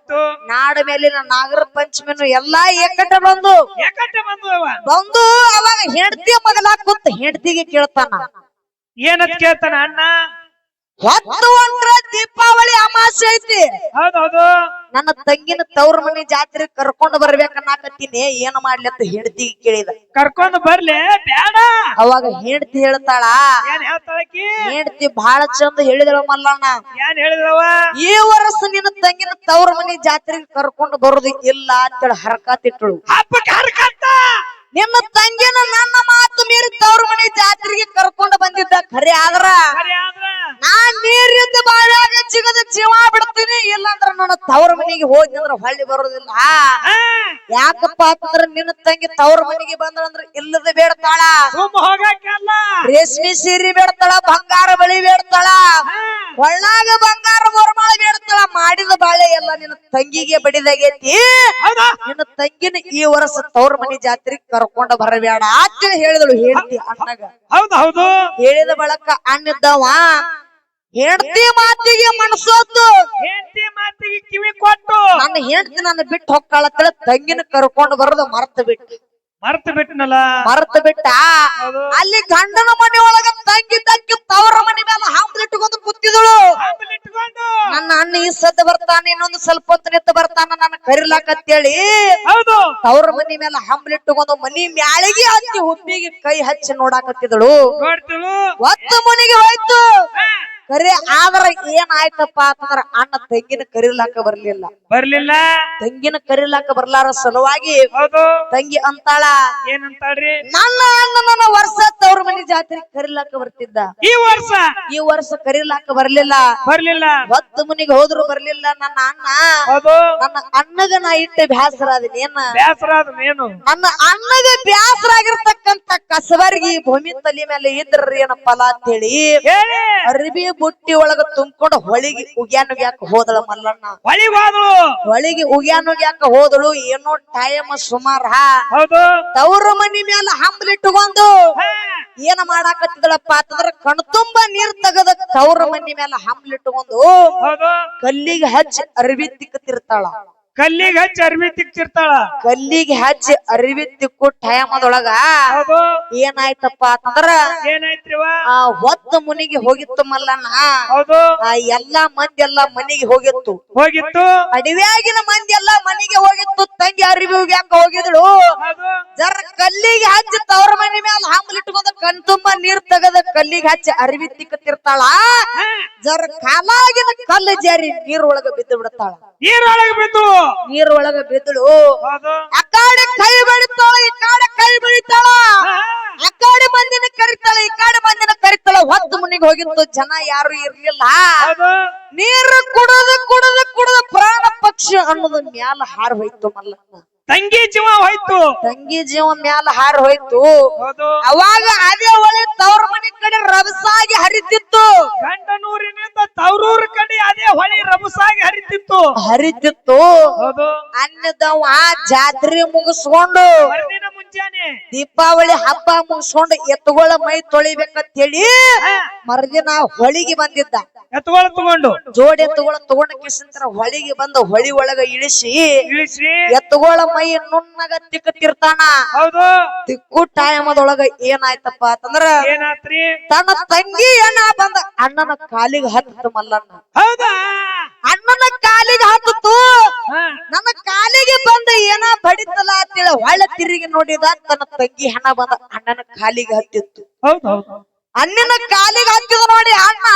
ನಾಡ ಮೇಲಿನ ನಾಗರ ಪಂಚಮಿನು ಎಲ್ಲಾ ಏಕಟ ಬಂದು ಅವಾಗ ಹೆಂಡತಿ ಮಗಲ ಕೂತ್ ಹೆಂಡತಿಗೆ ಕೇಳ್ತಾನ. ಏನಂತ ಕೇಳ್ತಾನ ಅಣ್ಣ? ಹೊತ್ತು ಹೊಂಟ್ರ ದೀಪಾವಳಿ ಅಮಾಸೆ ಐತಿ. ಹೌದೌದು. ನನ್ನ ತಂಗಿನ ತವ್ರ ಮನಿ ಜಾತ್ರೆ ಕರ್ಕೊಂಡು ಬರ್ಬೇಕನ್ನಾಕತ್ತೀನಿ, ಏನ್ ಮಾಡ್ಲಿ ಅಂತ ಹೆಂಡತಿಗೆ ಕೇಳಿದ. ಕರ್ಕೊಂಡು ಬರ್ಲಿ ಬೇಡ. ಅವಾಗ ಹೆಂಡತಿ ಹೇಳ್ತಾಳ. ಏನ್ ಹೇಳ್ತಾಳಕಿ? ಹೆಂಡತಿ ಬಹಳ ಚಂದ ಹೇಳಿದಳ ಮಲ್ಲಣ್ಣ. ಏನ್ ಹೇಳಿದವ? ಈ ವರ್ಷ ನಿನ್ನ ತಂಗಿನ ತವ್ರ ಮನಿ ಜಾತ್ರೆಗೆ ಕರ್ಕೊಂಡು ಬರುದು ಇಲ್ಲ ಅಂತೇಳಿ ಹರಕಾತಿಟ್ಟಳು. ಹಬ್ಬಕ್ಕೆ ಹರಕತ್ತ. ನಿನ್ನ ತಂಗಿನ ನನ್ನ ಮಾತು ಮೀರಿ ತವ್ರ ಮನಿ ಜಾತ್ರೆಗೆ ಕರ್ಕೊಂಡು ಬಂದಿದ್ದ ಖರೆ ಆದ್ರ ನಾನ್ ನೀರಿಂದ ಬಾವ್ಯಾಗ ಜಿಗದ ಜೀವ ಬಿಡ್ತೀನಿ. ಇಲ್ಲಾಂದ್ರ ನನ್ನ ತವ್ರ ಮನಿಗೆ ಹೋಗಿ ಅಂದ್ರ ಹೊಳ್ಳಿ ಬರೋದಿಲ್ಲ. ಯಾಕಪ್ಪ ಅಂತಂದ್ರ ನಿನ್ನ ತಂಗಿ ತವ್ರ ಮನಿಗೆ ಬಂದ್ರಂದ್ರ ಇಲ್ಲದ ಬೇಡ್ತಾಳ. ರೇಷ್ಮೆ ಸೀರೆ ಬೇಡ್ತಾಳ, ಬಂಗಾರ ಬಳಿ ಬೇಡ್ತಾಳ, ಒಳ್ಳಾಗ ಬಂಗಾರ ಮೊರಮಾಳ ಬೇಡ್ತಾಳ. ಮಾಡಿದ ಬಾಳೆ ಎಲ್ಲ ನಿನ್ನ ತಂಗಿಗೆ ಬಡಿದಾಗೈತಿ. ನಿನ್ನ ತಂಗಿನ ಈ ವರ್ಷ ತವ್ರ ಮನಿ ಜಾತ್ರೆಗೆ ಕರ್ಕೊಂಡ ಬರಬೇಡ ಅಂತ ಹೇಳಿದಳು ಹೆಂಡತಿ ಅಣ್ಣಗ. ಹೌದು. ಹೇಳಿದ ಬಳಕ ಅಣ್ಣಿದ್ದವ ಹೆಂಡತಿ ಮಾತಿಗೆ ಮನಸೋತು. ಹೆಂಡತಿ ಮಾತಿಗೆ ಕಿವಿ ಕೊಟ್ಟು ನನ್ನ ಹೆಂಡತಿ ನನ್ನ ಬಿಟ್ಟು ಹೊಕ್ಕಾಳತ್ತಳ. ತಂಗಿನ ಕರ್ಕೊಂಡು ಬರೋದು ಮರ್ತ ಬಿಟ್ಟ. ಅಲ್ಲಿ ಗಂಡನ ಮನೆ ಒಳಗ ತಂಗಿ ತವ್ರ ಮನೆ ಮೇಲೆ ಹಂಬಲಿಟ್ಟುಕೊಂಡು ಕೂತಿದಳು. ನನ್ನ ಅಣ್ಣ ಈ ಸದ್ದ ಬರ್ತಾನೆ, ಇನ್ನೊಂದು ಸ್ವಲ್ಪ ಹೊತ್ತು ನಿಂತು ಬರ್ತಾನ, ನನ್ನ ಕರಿಲಾಕತ್ತೇಳಿ ತವ್ರ ಮನಿ ಮೇಲೆ ಹಂಬಲಿಟ್ಟುಕೊಂಡು ಮನಿ ಮ್ಯಾಳಿಗೆ ಹತ್ತಿ ಹುಬ್ಬಿಗೆ ಕೈ ಹಚ್ಚಿ ನೋಡಾಕತ್ತಿದಳು. ಒತ್ತು ಮನಿಗೆ ಹೋಯ್ತು. ಕರೆ ಆದ್ರ ಏನಾಯ್ತಪ್ಪ ಅಂತಂದ್ರ ಅಣ್ಣ ತಂಗಿನ ಕರಿಲಾಕ ಬರ್ಲಿಲ್ಲ. ತಂಗಿನ ಕರಿಲಾಕ ಬರ್ಲಾರ ಸಲುವಾಗಿ ತಂಗಿ ಅಂತಾಳ. ಏನಂತಾಳ್ರಿ? ನನ್ನ ಅಣ್ಣ ನನ್ನ ವರ್ಷ ತವ್ರ ಮನಿ ಜಾತ್ರೆ ಕರಿಲಾಕ ಬರ್ತಿದ್ದ. ಈ ವರ್ಷ ಕರಿಲಾಕ ಬರ್ಲಿಲ್ಲ. ಹೊತ್ತು ಮನಿಗೆ ಹೋದ್ರು ಬರ್ಲಿಲ್ಲ ನನ್ನ ಅಣ್ಣ. ನನ್ನ ಅಣ್ಣಗ ನಾ ಇಟ್ಟು ಬ್ಯಾಸರ ಅದೇನು. ನನ್ನ ಅಣ್ಣಗ ಬ್ಯಾಸರ ಆಗಿರ್ತಕ್ಕಂತ ಕಸಬರ್ಗಿ ಭೂಮಿ ತಲೆ ಮೇಲೆ ಇದ್ರ ಏನ ಫಲ ಅಂತ ಹೇಳಿ ಅರಿಬಿ ಬುಟ್ಟಿ ಒಳಗ ತುಂಬಿಕೊಂಡು ಹೊಳಿಗೆ ಉಗ್ಯಾನುಗ್ಯಾಕ ಹೋದಳ ಮಲ್ಲಣ್ಣ. ಹೊಳಿಗೆ ಉಗ್ಯಾನುಗ್ಯಾಕ ಹೋದಳು. ಏನೋ ಟೈಮ್ ಸುಮಾರ ತವ್ರ ಮನಿ ಮೇಲೆ ಹಂಬಲಿಟ್ಟುಕೊಂಡು ಏನ ಮಾಡಾಕತ್ತಿದಳಪ್ಪ ಅಂತಂದ್ರ ಕಣ್ತುಂಬ ನೀರ್ ತೆಗದ ತವ್ರ ಮನಿ ಮೇಲೆ ಹಂಬಲಿಟ್ಟುಕೊಂಡು ಕಲ್ಲಿಗೆ ಹಚ್ಚಿ ಅರಿವಿ ತಿಕ್ಕತಿರ್ತಾಳ. ಕಲ್ಲಿಗೆ ಹಚ್ಚಿ ಅರ್ವಿ ತಿಕ್ತಿರ್ತಾಳ. ಕಲ್ಲಿಗೆ ಹಚ್ಚಿ ಅರಿವಿ ತಿಕ್ಕು ಟೈಮದೊಳಗ ಹೌದು. ಏನಾಯ್ತಪ್ಪ ಅಂತಂದ್ರ ಏನಾಯ್ತ್ರಿವ? ಆ ಹೊತ್ತ ಮುನಿಗೆ ಹೋಗಿತ್ತು ಮಲ್ಲಣ್ಣ. ಹೌದು. ಆ ಎಲ್ಲಾ ಮಂದಿ ಎಲ್ಲಾ ಮನಿಗೆ ಹೋಗಿತ್ತು. ಹೋಗಿತ್ತು. ಅಡವ್ಯಾಗಿನ ಮಂದಿ ಎಲ್ಲಾ ಮನಿಗೆ ಹೋಗಿತ್ತು. ತಂಗಿ ಅರಿವಿ ಯಾಕ ಹೋಗಿದಳು? ಹೌದು. ಜರ ಕಲ್ಲಿಗೆ ಹಚ್ಚಿ ತವ್ರ ಮನಿ ಮ್ಯಾಲ ಹಂಬಲಿಟ್ಕೊಂಡ ಕಣ್ ತುಂಬಾ ನೀರ್ ತೆಗದ ಕಲ್ಲಿಗೆ ಹಚ್ಚಿ ಅರಿವಿ ತಿಕ್ಕತಿರ್ತಾಳ. ಜರ ಕಾಲಾಗಿನ ಕಲ್ಲು ಜಾರಿ ನೀರೊಳಗ ಬಿದ್ದು ಬಿಡ್ತಾಳ. ನೀರೊಳಗೆ ಬಿದ್ದು ನೀರೊಳಗ ಬಿದ್ದಳು. ಹೌದು. ಆ ಕಾಡೆ ಕೈ ಬೆಳಿತಾಳ, ಈ ಕಾಡೆ ಕೈ ಬೆಳಿತಾಳ. ಆ ಕಾಡೆ ಮಂದಿನ ಕರಿತಾಳ, ಈ ಕಾಡೆ ಮಂದಿನ ಕರಿತಾಳ. ಹೊತ್ತು ಮುನಿಗೆ ಹೋಗಿತ್ತು, ಜನ ಯಾರು ಇರ್ಲಿಲ್ಲ. ಹೌದು. ನೀರು ಕುಡದು ಕುಡದು ಕುಡದು ಪ್ರಾಣ ಪಕ್ಷಿ ಅನ್ನೋದು ಮ್ಯಾಲ ಹಾರ್ ಹೋಯ್ತು ಮಲ್ಲಣ್ಣ. ತಂಗಿ ಜೀವ ಹೋಯ್ತು. ತಂಗಿ ಜೀವ ಮ್ಯಾಲ ಹಾರ್ ಹೋಯ್ತು. ಹೌದು. ಅವಾಗ ಅದೇ ಹೊಳೆ ತವ್ರ ಮನಿ ಕಡೆ ರಭಸಾಗಿ ಹರಿತಿತ್ತು. ಗಂಡನೂರಿನಿಂದ ತವರೂರ ಕಡೆ ಅದೇ ಹೊಳಿ ರಭಸಾಗಿ ಹರಿತಿತ್ತು. ಹೌದು. ಅನ್ನದವ ಜಾತ್ರೆ ಮುಗಿಸ್ಕೊಂಡು ಮರುದಿನ ಮುಂಜಾನೆ ದೀಪಾವಳಿ ಹಬ್ಬ ಮುಗಿಸ್ಕೊಂಡು ಎತ್ತುಗಳ ಮೈ ತೊಳಿಬೇಕಂತ ಹೇಳಿ ಮರುದಿನ ಹೊಳಿಗೆ ಬಂದಿದ್ದ. ಎತ್ತುಗಳು ತಗೊಂಡು ಜೋಡಿ ಎತ್ತುಗಳ ತಗೊಂಡ ಕಿಸಂತರ ಹೊಳಿಗೆ ಬಂದ ಹೊಳಿ ಒಳಗ ಇಳಿಸಿ ಎತ್ತುಗಳ ಮೈ ನುಣ್ಣಗ ತಿಕ್ಕತಿರ್ತಾನ. ಹೌದು. ತಿಕ್ಕು ಟೈಮದೊಳಗ ಏನಾಯ್ತಪ್ಪ ಅಂತಂದ್ರ ಏನಾತ್ರಿ? ತನ್ನ ತಂಗಿ ಅಣ್ಣ ಬಂದ ಅಣ್ಣನ ಕಾಲಿಗೆ ಹತ್ತಿತ್ತು ಮಲ್ಲಣ್ಣ. ಹೌದಾ? ಅಣ್ಣನ ಕಾಲಿಗೆ ಹತ್ತಿತ್ತು. ನನ್ನ ಕಾಲಿಗೆ ಬಂದ ಏನ ಬಡಿತಲ್ಲ ಅಂತೇಳಿ ಹೊಳ್ಳ ತಿರುಗಿ ನೋಡಿದ ತನ್ನ ತಂಗಿ ಹಣ ಬಂದ ಅಣ್ಣನ ಕಾಲಿಗೆ ಹತ್ತಿತ್ತು. ಹೌದು. ಅಣ್ಣನ ಕಾಲಿಗೆ ಹತ್ತಿದ ನೋಡಿ ಅಣ್ಣ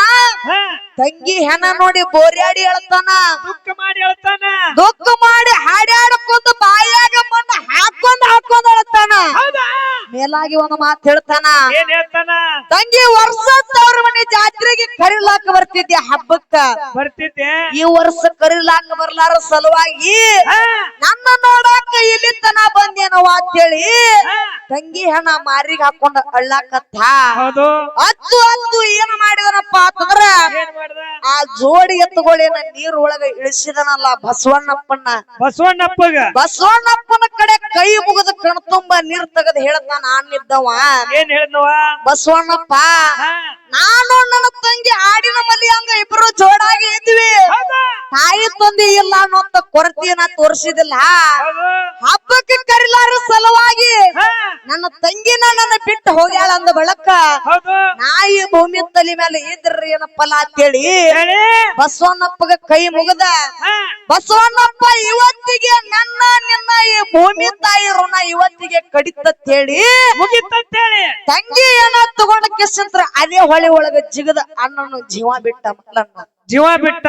ತಂಗಿ ಹೆಣ ನೋಡಿ ಬೋರ್ಯಾಡಿ ಹೇಳ್ತಾನ. ದುಃಖ ಮಾಡಿ ಹೇಳ್ತಾನ. ದುಃಖ ಮಾಡಿ ಹಾಡ್ಯಾಡ್ಕೊಂಡ್ ಬಾಯಾಗ ಮಣ್ಣು ಹಾಕೊಂಡ್ ಹೇಳ್ತಾನ. ಮೇಲಾಗಿ ಒಂದು ಮಾತು ಹೇಳ್ತಾನ. ಏನ್ ಹೇಳ್ತಾನ? ತಂಗಿ ವರ್ಷ ತವ್ರ ಮನೆ ಜಾತ್ರೆಗೆ ಕರಿಲಾಕ ಬರ್ತಿದ್ದೆ ಹಬ್ಬಕ್ಕ. ಬರ್ತಿದ್ದೆ. ಈ ವರ್ಷ ಕರಿಲಾಕ ಬರ್ಲಾರ ಸಲುವಾಗಿ ನನ್ನ ನೋಡಾಕ ಇಲ್ಲಿ ತನ ಬಂದೇನವ ಅಂತೇಳಿ ತಂಗಿ ಹೆಣ ಮಾರಿಗೆ ಹಾಕೊಂಡ ಅಳ್ಳಾಕತ್ತ. ಹೌದು. ಹತ್ತು ಹತ್ತು ಏನ್ ಮಾಡಿದನಪ್ಪ ಅಂತಂದ್ರ ಆ ಜೋಡಿ ಎತ್ತುಗಳೇನ ನೀರ್ ಒಳಗ ಇಳಿಸಿದನಲ್ಲ ಬಸವಣ್ಣಪ್ಪನ ಕಡೆ ಕೈ ಮುಗಿದ ಕಣ್ ತುಂಬಾ ನೀರ್ ತೆಗದ್ ಹೇಳ್ತಾನ. ಅನ್ನಿದ್ದವ ಏನ್ ಹೇಳಿದ್ನವ? ಬಸವಣ್ಣಪ್ಪ, ನಾನು ನನ್ನ ತಂಗಿ ಆಡಿನ ಮಲಿ ಹಂಗ ಇಬ್ರು ಜೋಡಾಗಿ ಇದ್ವಿ. ತಾಯಿ ತಂದೆ ಇಲ್ಲ ಅನ್ನೋಂತ ಕೊರತೆಯನ್ನ ತೋರಿಸಿದಿಲ್ಲ. ಹಬ್ಬಕ್ಕೆ ಕರಿಲಾರ ಸಲುವಾಗಿ ನನ್ನ ತಂಗಿನ ನನ್ನ ಬಿಟ್ಟು ಹೋಗ್ಯಾಳ ಅಂದ ಬಳಕ ನಾಯಿ ಭೂಮಿ ತಲೆ ಮೇಲೆ ಇದ್ರ ಏನ ಫಲ ಅಂತೇಳಿ ಬಸವಣ್ಣಪ್ಪಗ ಕೈ ಮುಗದ. ಬಸವಣ್ಣಪ್ಪ ಇವತ್ತಿಗೆ ನನ್ನ ನಿನ್ನ ಈ ಭೂಮಿ ತಾಯಿ ಋಣ ಇವತ್ತಿಗೆ ಕಡಿತಂತೇಳಿ ಮುಗಿತಂತೇಳಿ ತಂಗಿ ಏನ ತಗೊಂಡ ಕಿಸಂತ್ರ ಅದೇ ಹೊಳೆ ಒಳಗ ಜಿಗದ ಅಣ್ಣನು ಜೀವ ಬಿಟ್ಟ. ಮಲ್ಲಣ್ಣ ಜೀವ ಬಿಟ್ಟ.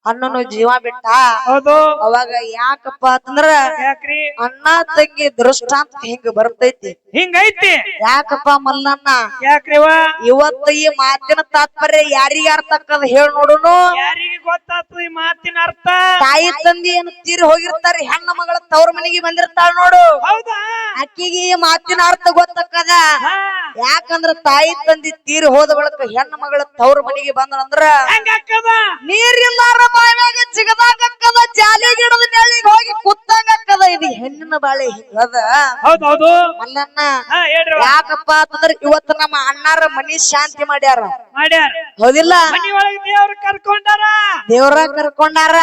ಅಣ್ಣನು ಜೀವ ಬಿಟ್ಟ. ಹೌದು. ಅವಾಗ ಯಾಕಪ್ಪ ಅಂತಂದ್ರ ಯಾಕ್ರಿ? ಅಣ್ಣ ತಂಗಿ ದೃಷ್ಟಾಂತ ಹಿಂಗ ಬರ್ತೈತಿ. ಹಿಂಗೈತಿ. ಯಾಕಪ್ಪ ಮಲ್ಲಣ್ಣ? ಯಾಕ್ರಿವ? ಇವತ್ತ ಈ ಮಾತಿನ ತಾತ್ಪರ್ಯ ಯಾರಿಗ ಅರ್ಥ ಆಕ್ಕದ ಹೇಳ ನೋಡುನು. ಯಾರಿಗೆ ಗೊತ್ತಾತು ಈ ಮಾತಿನ ಅರ್ಥ? ತಾಯಿ ತಂದೆ ಏನು ತೀರಿ ಹೋಗಿರ್ತಾರ, ಹೆಣ್ಣ ಮಗಳ ತವ್ರ ಮನೆಗೆ ಬಂದಿರ್ತಾಳ ನೋಡು. ಹೌದಾ? ಅಕ್ಕಿಗೆ ಈ ಮಾತಿನ ಅರ್ಥ ಗೊತ್ತಾಕದ. ಯಾಕಂದ್ರ ತಾಯಿ ತಂದೆ ತೀರಿ ಹೋದ ಬಳಿಕ ಹೆಣ್ಣ ಮಗಳ ತವ್ರ ಮನೆಗೆ ಬಂದ್ರಂದ್ರ ನೀರಿಲ್ಲಾರ ಬಾವ್ಯಾಗ ಜಿಗದಾಗ ಅಕ್ಕದ, ಜಾಲಿ ಗಿಡದ ನೆಳ್ಳಿಗೆ ಹೋಗಿ ಕುತ್ತಂಗ ಅಕ್ಕದ. ಇದು ಹೆಣ್ಣಿನ ಬಾಳೆ ಹಿಂಗದ. ಹೌದೌದು ಮಲ್ಲಣ್ಣ. ಯಾಕಪ್ಪ ಅಂತಂದ್ರ ಇವತ್ತು ನಮ್ಮ ಅಣ್ಣಾರ ಮನಿ ಶಾಂತಿ ಮಾಡ್ಯಾರ. ಹೌದಿಲ್ಲ? ದೇವ್ರ ಕರ್ಕೊಂಡಾರ. ದೇವ್ರ ಕರ್ಕೊಂಡಾರ.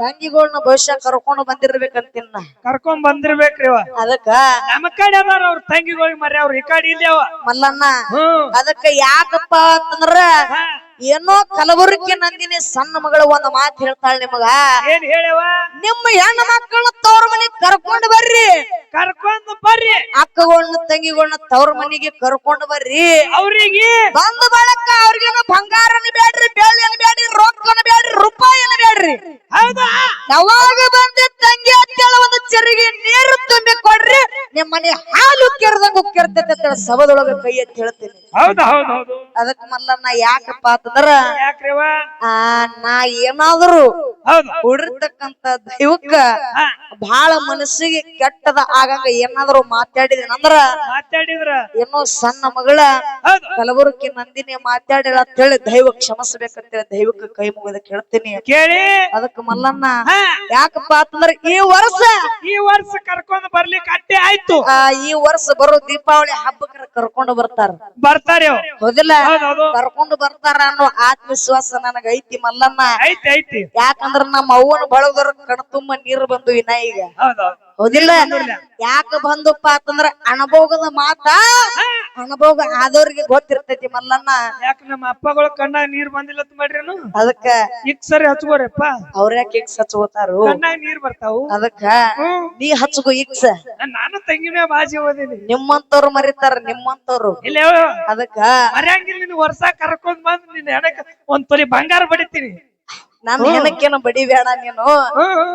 ತಂಗಿಗಳನ್ನ ಭವಿಷ್ಯ ಕರ್ಕೊಂಡು ಬಂದಿರ್ಬೇಕಂತಿನ್ನ ಕರ್ಕೊಂಡ್ ಬಂದಿರ್ಬೇಕ್ರಿ. ಅದಕ್ಕ ನಮ್ಮ ಕಡೆ ಅದಾರ ಅವ್ರ ತಂಗಿಗಳಿಗೆ ಮರ್ಯ ಅವ್ರ ಈ ಕಡೆ ಇಲ್ಲೇವ ಮಲ್ಲಣ್ಣ. ಅದಕ್ಕ ಯಾಕಪ್ಪ ಅಂತಂದ್ರ ಏನೋ ಕಲಬುರಗಿ ನಂದಿನಿ ಸಣ್ಣ ಮಗಳು ಒಂದ್ ಮಾತು ಹೇಳ್ತಾಳ ನಿಮಗ. ಏನ್ ಹೇಳವ? ನಿಮ್ಮ ಹೆಣ್ಣು ಮಕ್ಕಳನ್ನ ತವ್ರ ಮನೆಗೆ ಕರ್ಕೊಂಡು ಬರ್ರಿ. ಕರ್ಕೊಂಡು ಬರ್ರಿ. ಅಕ್ಕಗಳನ್ನ ತಂಗಿಗಳನ್ನ ತವ್ರ ಮನೆಗೆ ಕರ್ಕೊಂಡು ಬರ್ರಿ. ಅವ್ರಿಗೆ ಬಂದ ಬಳಕ ಅವ್ರಿಗೇನು ಬಂಗಾರನ ಬ್ಯಾಡ್ರಿ, ಬೆಳ್ಳಿನ ಬ್ಯಾಡ್ರಿ, ರೊಕ್ಕನ ಬ್ಯಾಡ್ರಿ, ರೂಪಾಯಿನ ಬ್ಯಾಡ್ರಿ. ಹೌದಾ? ಯಾವಾಗ ಬಂದೆ ತಂಗಿ ಅಂತೇಳ ಒಂದು ಚೆರಿಗೆ ನೀರು ತುಂಬಿ ಕೊಡ್ರಿ, ನಿಮ್ ಮನೆ ಹಾಲು ಕೆರೆದಂಗ ಉಕ್ಕಿರ್ತೈತೆ ಸಭದೊಳಗ ಕೈ ಎತ್ತಿ ಹೇಳ್ತೀನಿ. ಹೌದಾ? ಹೌದೌದು. ಅದಕ್ ಮಲ್ಲಣ್ಣ ಯಾಕಪ್ಪ ಅಂತಂದ್ರ ಯಾಕ್ರಿವ? ನಾ ಏನಾದ್ರು ಹೌದು ಹುಡಿರ್ತಕ್ಕಂತ ದೈವಕ್ಕ ಬಹಳ ಮನಸ್ಸಿಗೆ ಕೆಟ್ಟದ ಆಗಂಗ ಏನಾದ್ರು ಮಾತಾಡಿದೇನಂದ್ರ ಏನೋ ಸಣ್ಣ ಮಗಳ ಕಲಬುರಗಿ ನಂದಿನಿ ಮಾತಾಡಿಲ್ಲ ಅಂತ ಹೇಳಿ ದೈವ ಕ್ಷಮಿಸಬೇಕಂತೇಳಿ ದೈವಕ್ಕೆ ಕೈ ಮುಗಿದ ಕೇಳ್ತೀನಿ ಕೇಳಿ. ಅದಕ್ಕೆ ಮಲ್ಲಣ್ಣ ಯಾಕಪ್ಪ ಅಂತಂದ್ರ ಈ ವರ್ಷ ಕರ್ಕೊಂಡು ಬರ್ಲಿಕ್ಕೆ ಅಟ್ಟೆ ಆಯ್ತು. ಈ ವರ್ಷ ಬರೋ ದೀಪಾವಳಿ ಹಬ್ಬಕ್ಕೆ ಕರ್ಕೊಂಡು ಬರ್ತಾರೆ. ಹೌದಿಲ್ಲ? ಕರ್ಕೊಂಡು ಬರ್ತಾರ ಅನ್ನೋ ಆತ್ಮವಿಶ್ವಾಸ ನನಗ ಐತಿ ಮಲ್ಲಣ್ಣ. ಐತಿ. ಯಾಕಂದ್ರ ಅಂದ್ರ ನಮ್ಮ ಅವ್ವನ ಬಳಗದವ್ರ ಕಣ ತುಂಬ ನೀರು ಬಂದು ಇನ್ನ ಈಗ ಹೌದೌದು ಹೌದಿಲ್ಲ ಯಾಕ ಬಂದಪ್ಪ ಅಂತಂದ್ರ ಅನುಭೋಗದ ಮಾತ ಅನುಭೋಗ ಆದವ್ರಿಗೆ ಗೊತ್ತಿರ್ತೈತಿ ಮಲ್ಲಣ್ಣ ಯಾಕ ನಮ್ಮ ಅಪ್ಪಗಳ ಕಣ್ಣಾಗ ನೀರ್ ಬಂದಿಲ್ಲ ಅಂತ ಮಾಡ್ರೇನು ಅದಕ್ಕ ಈಗ ಸರಿ ಹಚ್ಕೋರಪ್ಪ ಅವ್ರ ಯಾಕೆ ಇಕ್ಸ್ ಹಚ್ಕೋತಾರು ಕಣ್ಣಾಗ ನೀರ್ ಬರ್ತಾವು ಅದಕ್ಕ ನೀ ಹಚ್ಕೋ ಇಕ್ಸ್ ನಾನು ತಂಗಿನೇ ಬಾಜಿ ಓದಿನಿ ನಿಮ್ಮಂತವ್ರು ಮರಿತಾರ ನಿಮ್ಮಂತವ್ರು ಇಲ್ಲ ಅದಕ್ಕ ಮರ್ಯಾಂಗಿಲ್ಲ ನೀನು ವರ್ಷ ಕರ್ಕೊಂಡ್ ಬಂದ್ ನಿನ್ನ ಹೆಣಕ್ ಒಂದ್ ತೊಲಿ ಬಂಗಾರ ಬಡಿತೀನಿ ನನ್ ಹೆಣಕ್ಕೇನ ಬಡಿಬೇಡ ನೀನು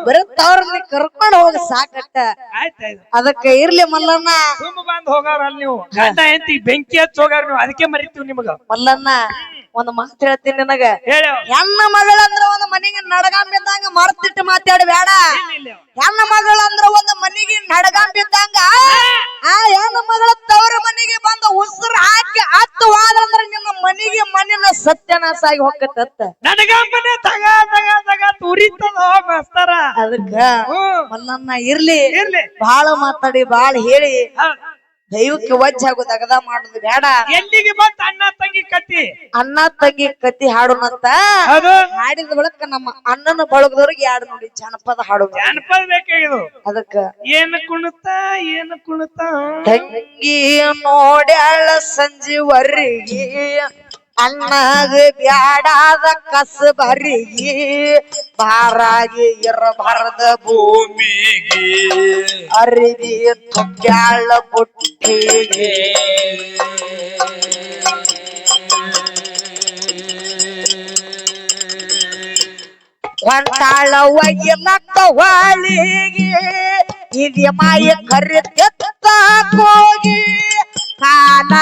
ಬರುತ್ತವ್ರನ್ನ ಕರ್ಕೊಂಡು ಹೋಗ ಸಾಕಟ್ಟ ಆಯ್ತಾಯ್ತು ಅದಕ್ಕ ಇರ್ಲಿ ಮಲ್ಲಣ್ಣ ಸುಮ್ಮ ಬಂದ್ ಹೋಗಾರ ಅಲ್ಲಿ ನೀವು ಗಂಡ ಹೆಂಡತಿ ಬೆಂಕಿ ಹಚ್ಚ ಹೋಗಾರ ನೀವು ಅದಕ್ಕೆ ಮರಿತೀವಿ ನಿಮಗ ಮಲ್ಲಣ್ಣ ಒಂದ್ ಮಾತು ಹೇಳ್ತೀನಿ ನಿನಗ ಹೇಳ ಹೆಣ್ಣ ಮಗಳಂದ್ರ ಒಂದ್ ಮನೆಗೆ ನಡಗಾಂಬಿದ್ದಂಗ ಮರ್ತಿಟ್ಟು ಮಾತಾಡಿ ಬೇಡ ಹೆಣ್ಣ ಮಗಳಂದ್ರ ಒಂದ್ ಮನೆಗೆ ನಡಗಾಂಬಿದ್ದಂಗ ಆ ಹೆಣ್ಣ ಮಗಳ ತವರ ಮನೆಗೆ ಬಂದ ಉಸಿರು ಹಾಕಿ ಹತ್ತುವಾದಂದ್ರ ನಿನ್ನ ಮನೆಗೆ ಮಣ್ಣಿನ ಸತ್ಯನಾಶ ಆಗಿ ಹೋಗತ್ತ ನನಗಮ್ಮನೆ ತಗ ತಗ ತಗ ತುರಿತದ ಮಾಸ್ತರ ಅದಕ್ಕ ಮಲ್ಲಣ್ಣ ಇರ್ಲಿ ಇರ್ಲಿ ಬಾಳ ಮಾತಾಡಿ ಬಾಳ ಹೇಳಿ ದೈವಕ್ಕೆ ವಜ್ಜ ಆಗೋದು ಅಗದ ಮಾಡುದು ಬೇಡ ಎಲ್ಲಿಗೆ ಬಂತ ಅಣ್ಣ ತಂಗಿ ಕತ್ತಿ ಅಣ್ಣ ತಂಗಿ ಕತ್ತಿ ಹಾಡೋಣಂತ ಅದು ಹಾಡಿದ ಬಳಿಕ ನಮ್ಮ ಅಣ್ಣನ ಬಳಗದವ್ರಿಗೆ ಯಾರು ನೋಡಿ ಜನಪದ ಹಾಡು ಜಾನಪದ ಬೇಕಾಗಿದು ಅದಕ್ಕ ಏನು ಕುಣುತ್ತ ತಂಗಿ ನೋಡ್ಯಾಳ ಸಂಜೆವರೆಗೆ ಅಣ್ಣಗ ಬ್ಯಾಡಾದ ಕಸಬರಿಗೆ ಬಾರಾಗಿ ಇರಬಾರದ ಭೂಮಿಗೆ ಅರಿವಿ ತುಂಬ್ಯಾಳ ಬುಟ್ಟಿಗೆ ಹೊಂಟಾಳ ಒಯ್ಯಲಕ್ಕ ಹೊಳಿಗೆ ಇದ್ಯ ಮಾಯ ಕರೆದೆತ್ತ ಹೋಗಿ ಕಾಲ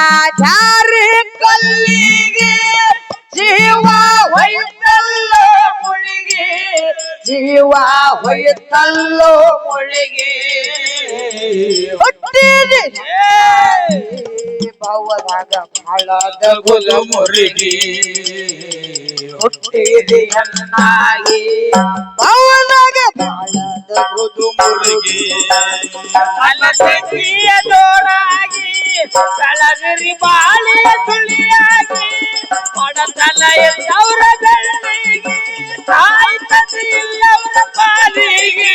ಜಾರಿ ಕಲ್ಲಿಗೆ ಜೀವ ಹೊಯ್ತಲ್ಲೋ ಮುಳಿಗೆ ಜೀವ ಹೊಯ್ತಲ್ಲೋ ಮುಳಿಗೆ ಹುಟ್ಟಿದೆ ಭಾವದಾಗ ಬಾಳದ ಗುಲಮುರುಗಿ ಹುಟ್ಟಿದೆ ಅನ್ನಾಗಿ ಭಾವದಾಗ ಬಾಳದ ಗುಲಮುರುಗಿ ಅಲಸಕ್ರಿಯ ಜೋರಾಗಿ ಕಳಗರಿ ಬಾಳಿಯ ಸುಳಿಯಾಗಿ ಹೊಡತನ ಎಲ್ಲವರ ಬೆಳ್ಳಿಗೆ ತಾಯಿ ತಂದೆ ಇಲ್ಲವರ ಪಾಲಿಗೆ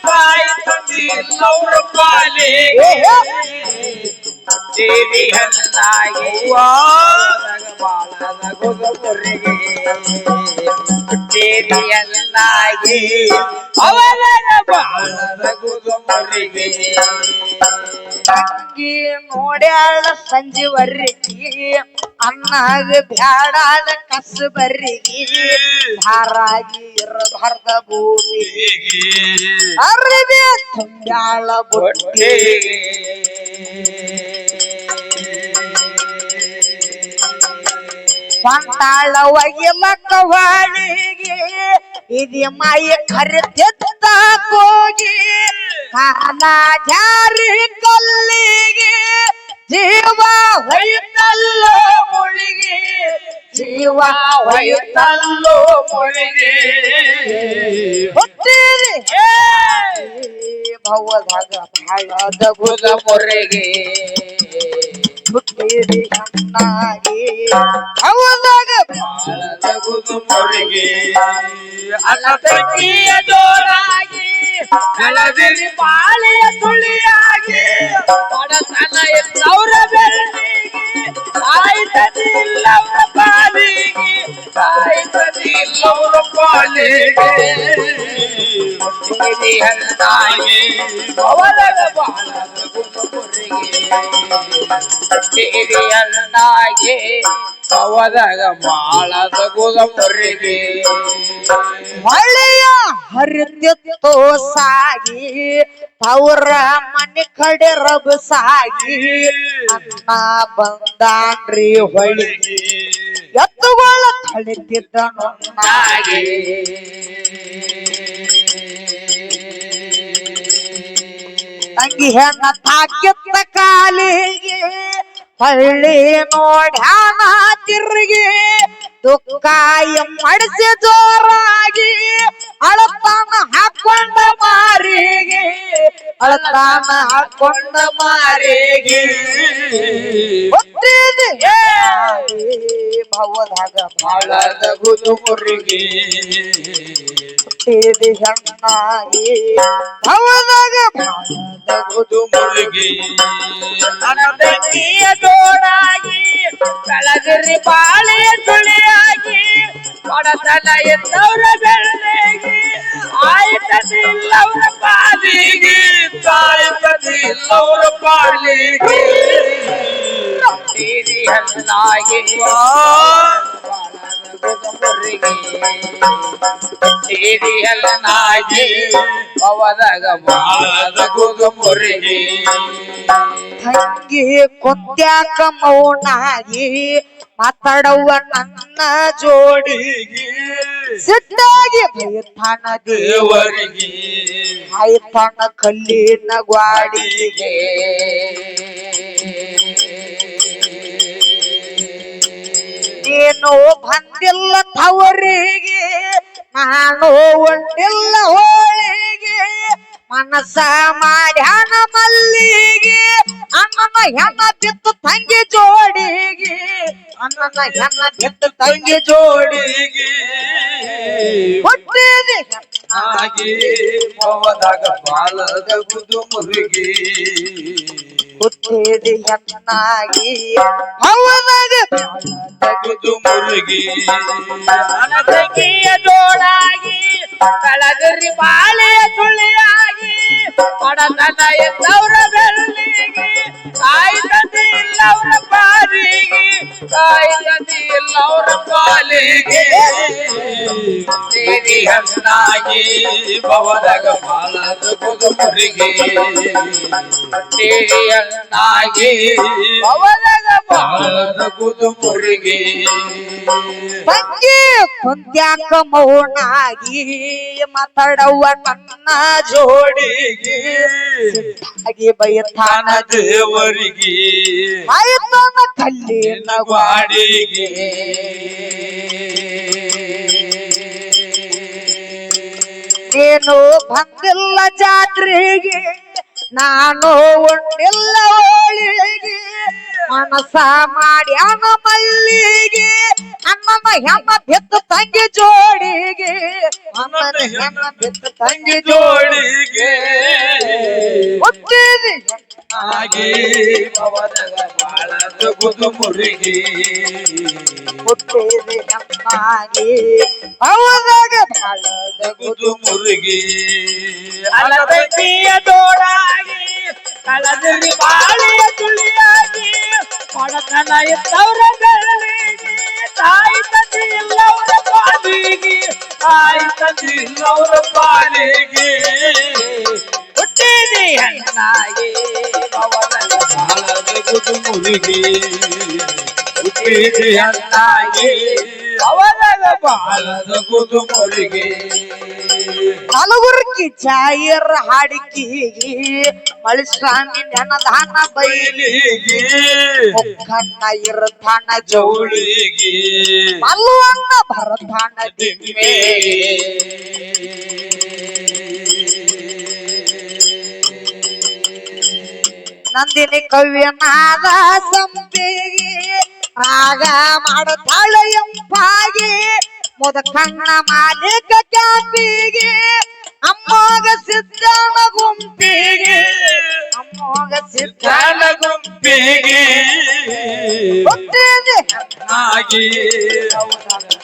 ತಾಯಿ ತಂದೆ ಇಲ್ಲವರ ಪಾಲಿಗೆ ದೇವಿ ಹನ್ನಾಗಿ ಬಾಳದ ಗುಲಮುರುಗಿ ದೇವಿ ಹನ್ನಾಗಿ ಅವರ ಬಾಳದ ಗುಲಮುರುಗಿ ತಂಗಿ ನೋಡ್ಯಾಳ ಸಂಜೆವರೆಗೆ ಅನ್ನಾಗ ಬ್ಯಾಡಾದ ಕಸಬರಿಗೆ ಧಾರಾಗಿ ಇರಬಾರ್ದ ಭೂಮಿ ಅರಿವೆ ತುಂಬ್ಯಾಳ ಬುಟ್ಟಿ ಹೊಂಟಾಳ ಒಯ್ಯಲಕ್ಕ ಹೊಳಿಗೆ ಇದ್ಯ ಮಾಯ ಕರೆದೆತ್ತ ಹೋಗಿ ಕಾಲ ಜಾರಿ ಕಲ್ಲಿಗೆ ಜೀವ ಹೊಯ್ತಲ್ಲೋ ಮುಳಿಗೆ ಜೀವ ಹೊಯ್ತಲ್ಲೋ ಮುಳಿಗೆ ಹುಟ್ಟಿರಿ ಭವದಾಗ ಬಾಳದ ಗುಲಮುರುಗಿ ಹುಟ್ಟಿರಿ ಅಣ್ಣಾಗಿ ಭವದಾಗ ಬಾಳದ ಗುಲಮುರುಗಿ ಅಲಸಕ್ರಿಯ ಜೋರಾಗಿ ಕಳದಿರಿ ಬಾಳಿಯ ಸುಳಿಯಾಗಿ ಹೊಡತನ ಎಲ್ಲವರ ಬೆಳ್ಳಿಗೆ ತಾಯಿ ತಂದೆ ಇಲ್ಲವರ ಪಾಲಿಗೆ ತಾಯಿ ತಂದೆ ಇಲ್ಲವರ ಪಾಲಿಗೆ ಹುಟ್ಟಿರಿ ಹನ್ನಾಗಿ ಅವಳದ ಬಾಳದ ಗುಲಮುರುಗಿ ಹುಟ್ಟಿರಿ ಹನ್ನಾಗಿ ಅವದಾಗ ಬಾಳದ ಗುಲಮುರುಗಿ ಹೊಳೆಯ ಹರಿದಿತ್ತು ಸಾಗಿ ಅವ್ರ ಮನೆ ಕಡೆ ರಭಸಾಗಿ ಅಣ್ಣ ಬಂದಾನ್ರಿ ಹೊಳಿಗೆ ಎತ್ತುಗಳ ತಳಿತಿದ್ದನು ತಂಗಿ ಹೆಣ್ಣ ತಾಕಿತ್ತ ಕಾಲಿಗೆ ಹಳ್ಳಿ ನೋಡ್ಯಾನ ತಿರುಗಿ ದುಃಖ ಮಡಿಸಿ ಜೋರಾಗಿ ಅಳತಾನ ಹಾಕೊಂಡ ಮಾರಿಗೆ ಅಳತಾನ ಹಾಕೊಂಡ ಮಾರಿಗೆ ಹುಟ್ಟಿದೆ ಭವದಾಗ ಬಾಳದ ಗುಲಮುರುಗಿ ಹುಟ್ಟಿದ ಹೆಣ್ಣಾಗಿ ಭವದಾಗ ಬಾಳದಗುದು ಮುರುಗಿ ತಂಗಿಯ ಜೋಡಾಗಿ ಬೆಳಗಿರಿ ಬಾಳೆಯ ಸುಳಿಯಾಗಿ ಕೊಡತನ ಎದ್ದವರ ಬೆಳ್ಳಿಗೆ ಆಯ್ತದಿಲ್ಲವರ ಪಾಲಿಗೆ ತಾಯಿಲ್ಲವರ ಪಾಲಿಗೆ ಹುಟ್ಟಿದ ಹೆಣ್ಣಾಗಿ ಹುಟ್ಟಿದೆಯಲ್ಲನಾಗಿ ಅವದಾಗ ಬಾಳದಗುದು ಮುರುಗಿ ತಂಗಿ ಕೊಂದ್ಯಾಕ ಮೌನಾಗಿ ಮಾತಾಡವ್ವ ನನ್ನ ಜೋಡಿ ಸಿಟ್ಟಾಗಿ ಬೈತಾನ ದೇವರಿಗೆ ಆಯ್ತಾನ ಕಲ್ಲಿನ ಗ್ವಾಡಿಗೆ ಏನು ಬಂದಿಲ್ಲ ತವರಿಗೆ ನಾನು ಒಂಟಿಲ್ಲ ಹೋಳಿಗೆ ಮನಸ್ಸ ಮಾಡ್ಯಾನ ಮಲ್ಲಿಗೆ ಅಣ್ಣನ ಹೆಣ್ಣ ಬಿತ್ತು ತಂಗಿ ಜೋಡಿಗೆ ಅಣ್ಣನ ಹೆಣ್ಣ ಬಿತ್ತು ತಂಗಿ ಜೋಡಿಗೆ ಹುಟ್ಟಿದೆ ಹಾಗೆ ಭವದಾಗ ಬಾಳದಗುದು ಮುರುಗಿ ಹುಟ್ಟಿದೆ ಹೆಣ್ಣಾಗಿ ಭವದಾಗ ಬಾಳದಗುದು ಮುರುಗಿ ತಂಗಿಯ ಜೋಡಾಗಿ ಬೆಳಗರಿ ಬಾಳೆಯ ಸುಳಿಯಾಗಿ ಕೊಡತನ ಎದ್ದವರ ಬೆಳ್ಳಿಗೆ ಕಾಯ್ತದೆ ಇಲ್ಲವರ ಪಾಲಿಗೆ ಕಾಯ್ತದೆ ಇಲ್ಲವರ ಪಾಲಿಗೆ ದೇವಿ ಹಣ್ಣಾಗಿ ಭವದಾಗ ಬಾಳದಗುದು ಮುರುಗಿ ದೇವಿ ಹಣ್ಣಾಗಿ ಅವದಾಗ ಬಾಳದಗುದು ಮುರುಗಿ ತಂಗಿ ಕೊಂದ್ಯಾಕ ಮೌನಾಗಿ ಮಾತಾಡವ್ವ ನನ್ನ ಜೋಡಿಗೆ ಸಿಟ್ಟಾಗಿ ಬೈತಾನ ದೇವರಿಗೆ ಆಯ್ತಾನ ಕಲ್ಲಿನ ಬಾಡಿಗೆ ಏನು ಬಂದಿಲ್ಲ ಜಾತ್ರೆಗೆ ನಾನು ಉಂಡಿಲ್ಲ ಹೋಳಿಗೆ ಮನಸ ಮಾಡ್ಯಾನ ಮಲ್ಲಿಗೆ ಅಣ್ಣನ ಹೆಣ್ಣ ಬಿತ್ತು ತಂಗಿ ಜೋಡಿಗೆ ಅಣ್ಣನ ಹೆಣ್ಣ ಬಿತ್ತು ತಂಗಿ ಜೋಡಿಗೆ ಹುಟ್ಟಿದೆ ಹಾಗೆ ಭವದಾಗ ಬಾಳದಗುದು ಮುರುಗಿ ಹುಟ್ಟಿದೆ ಹೆಣ್ಣಾಗಿ ಅವದಾಗ ಬಾಳದಗುದು ಮುರುಗಿ ಅಲದಂಗಿಯ ಜೋಡಾಗಿ ಕಳದಿರಿ ಬಾಳೆಯ ಸುಳಿಯಾಗಿ ಕೊಡತನ ಎದ್ದವರ ಬೆಳ್ಳಿಗೆ ತಾಯಿ ತಂದೆ ಇಲ್ಲವರ ಪಾಲಿಗೆ ತಾಯಿ ತಂದೆ ಇಲ್ಲವರ ಪಾಲಿಗೆ ಹುಟ್ಟಿದೆ ಹೆಣ್ಣಾಗಿ ಅವನಲ್ಲಿ ಬಾಳದಗುದು ಮುರುಗಿ ಹುಟ್ಟಿದೆ ಹೆಣ್ಣಾಗಿ ಅವದಾಗ ಬಾಳದಗುದು ಮುರುಗಿ ಹಲಗುರ್ಕಿ ಜಾಯರ್ ಹಾಡಿಕಿಗಿ ಮಳಿಸ್ವಾಮಿ ನೆನದಾನ ಬೈಲಿ ಬೈಲಿಗೆ ಮುಖನ್ನ ಇರ್ತಾನ ಜೌಳಿ ಜೌಳಿಗೆ ಮಲ್ಲವನ್ನ ಭರತಾನ ದಿಮ್ಮೆ ನಂದಿನಿ ಕವ್ಯನಾದ ಸಂಪಿಗೆ ರಾಗ ಮಾಡುತ್ತಾಳ ಎಂಪಾಗಿ ಮುದಕಣ್ಣ ಮಾಲಿಕ ಕ್ಯಾಂಪಿಗೆ ಅಮ್ಮೋಗ ಸಿದ್ಧನ ಗುಂಪಿಗೆ ಅಮ್ಮೋಗ ಸಿದ್ಧನ ಗುಂಪಿಗೆ ಹುಟ್ಟಿದೆ ಹಾಗೆ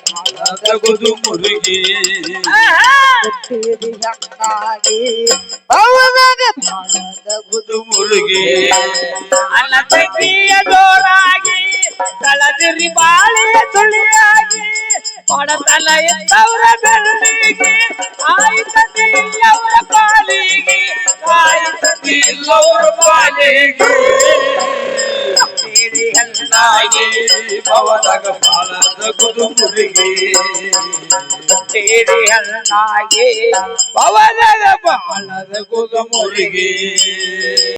ಬಾಳದಗುದು ಮುರುಗಿ ಹುಟ್ಟಿದೆ ಹೆಣ್ಣಾಗಿ ಅವದಾಗ ಬಾಳದಗುದು ಮುರುಗಿ ಅಲ್ಲ ತಂಗಿಯ ಜೋರಾಗಿ ಕಳದಿರಿ ಬಾಳೆಯ ಸುಳಿಯಾಗಿ ಕೊಡತನ ಎದ್ದವರ ಬೆಳ್ಳಿಗೆ ಆಯ್ತದೆ ಇಲ್ಲವರ ಪಾಲಿಗೆ ಆಯ್ತದೆ ಇಲ್ಲವರ ಪಾಲಿಗೆ ಹೆಣ್ಣಾಗಿ ಭವದಾಗ ಬಾಳದಗುದು ಮುರುಗಿ ಹುಟ್ಟಿದೆ ಹೆಣ್ಣಾಗಿ ಭವದಾಗ ಬಾಳದಗುದು ಮುರುಗಿ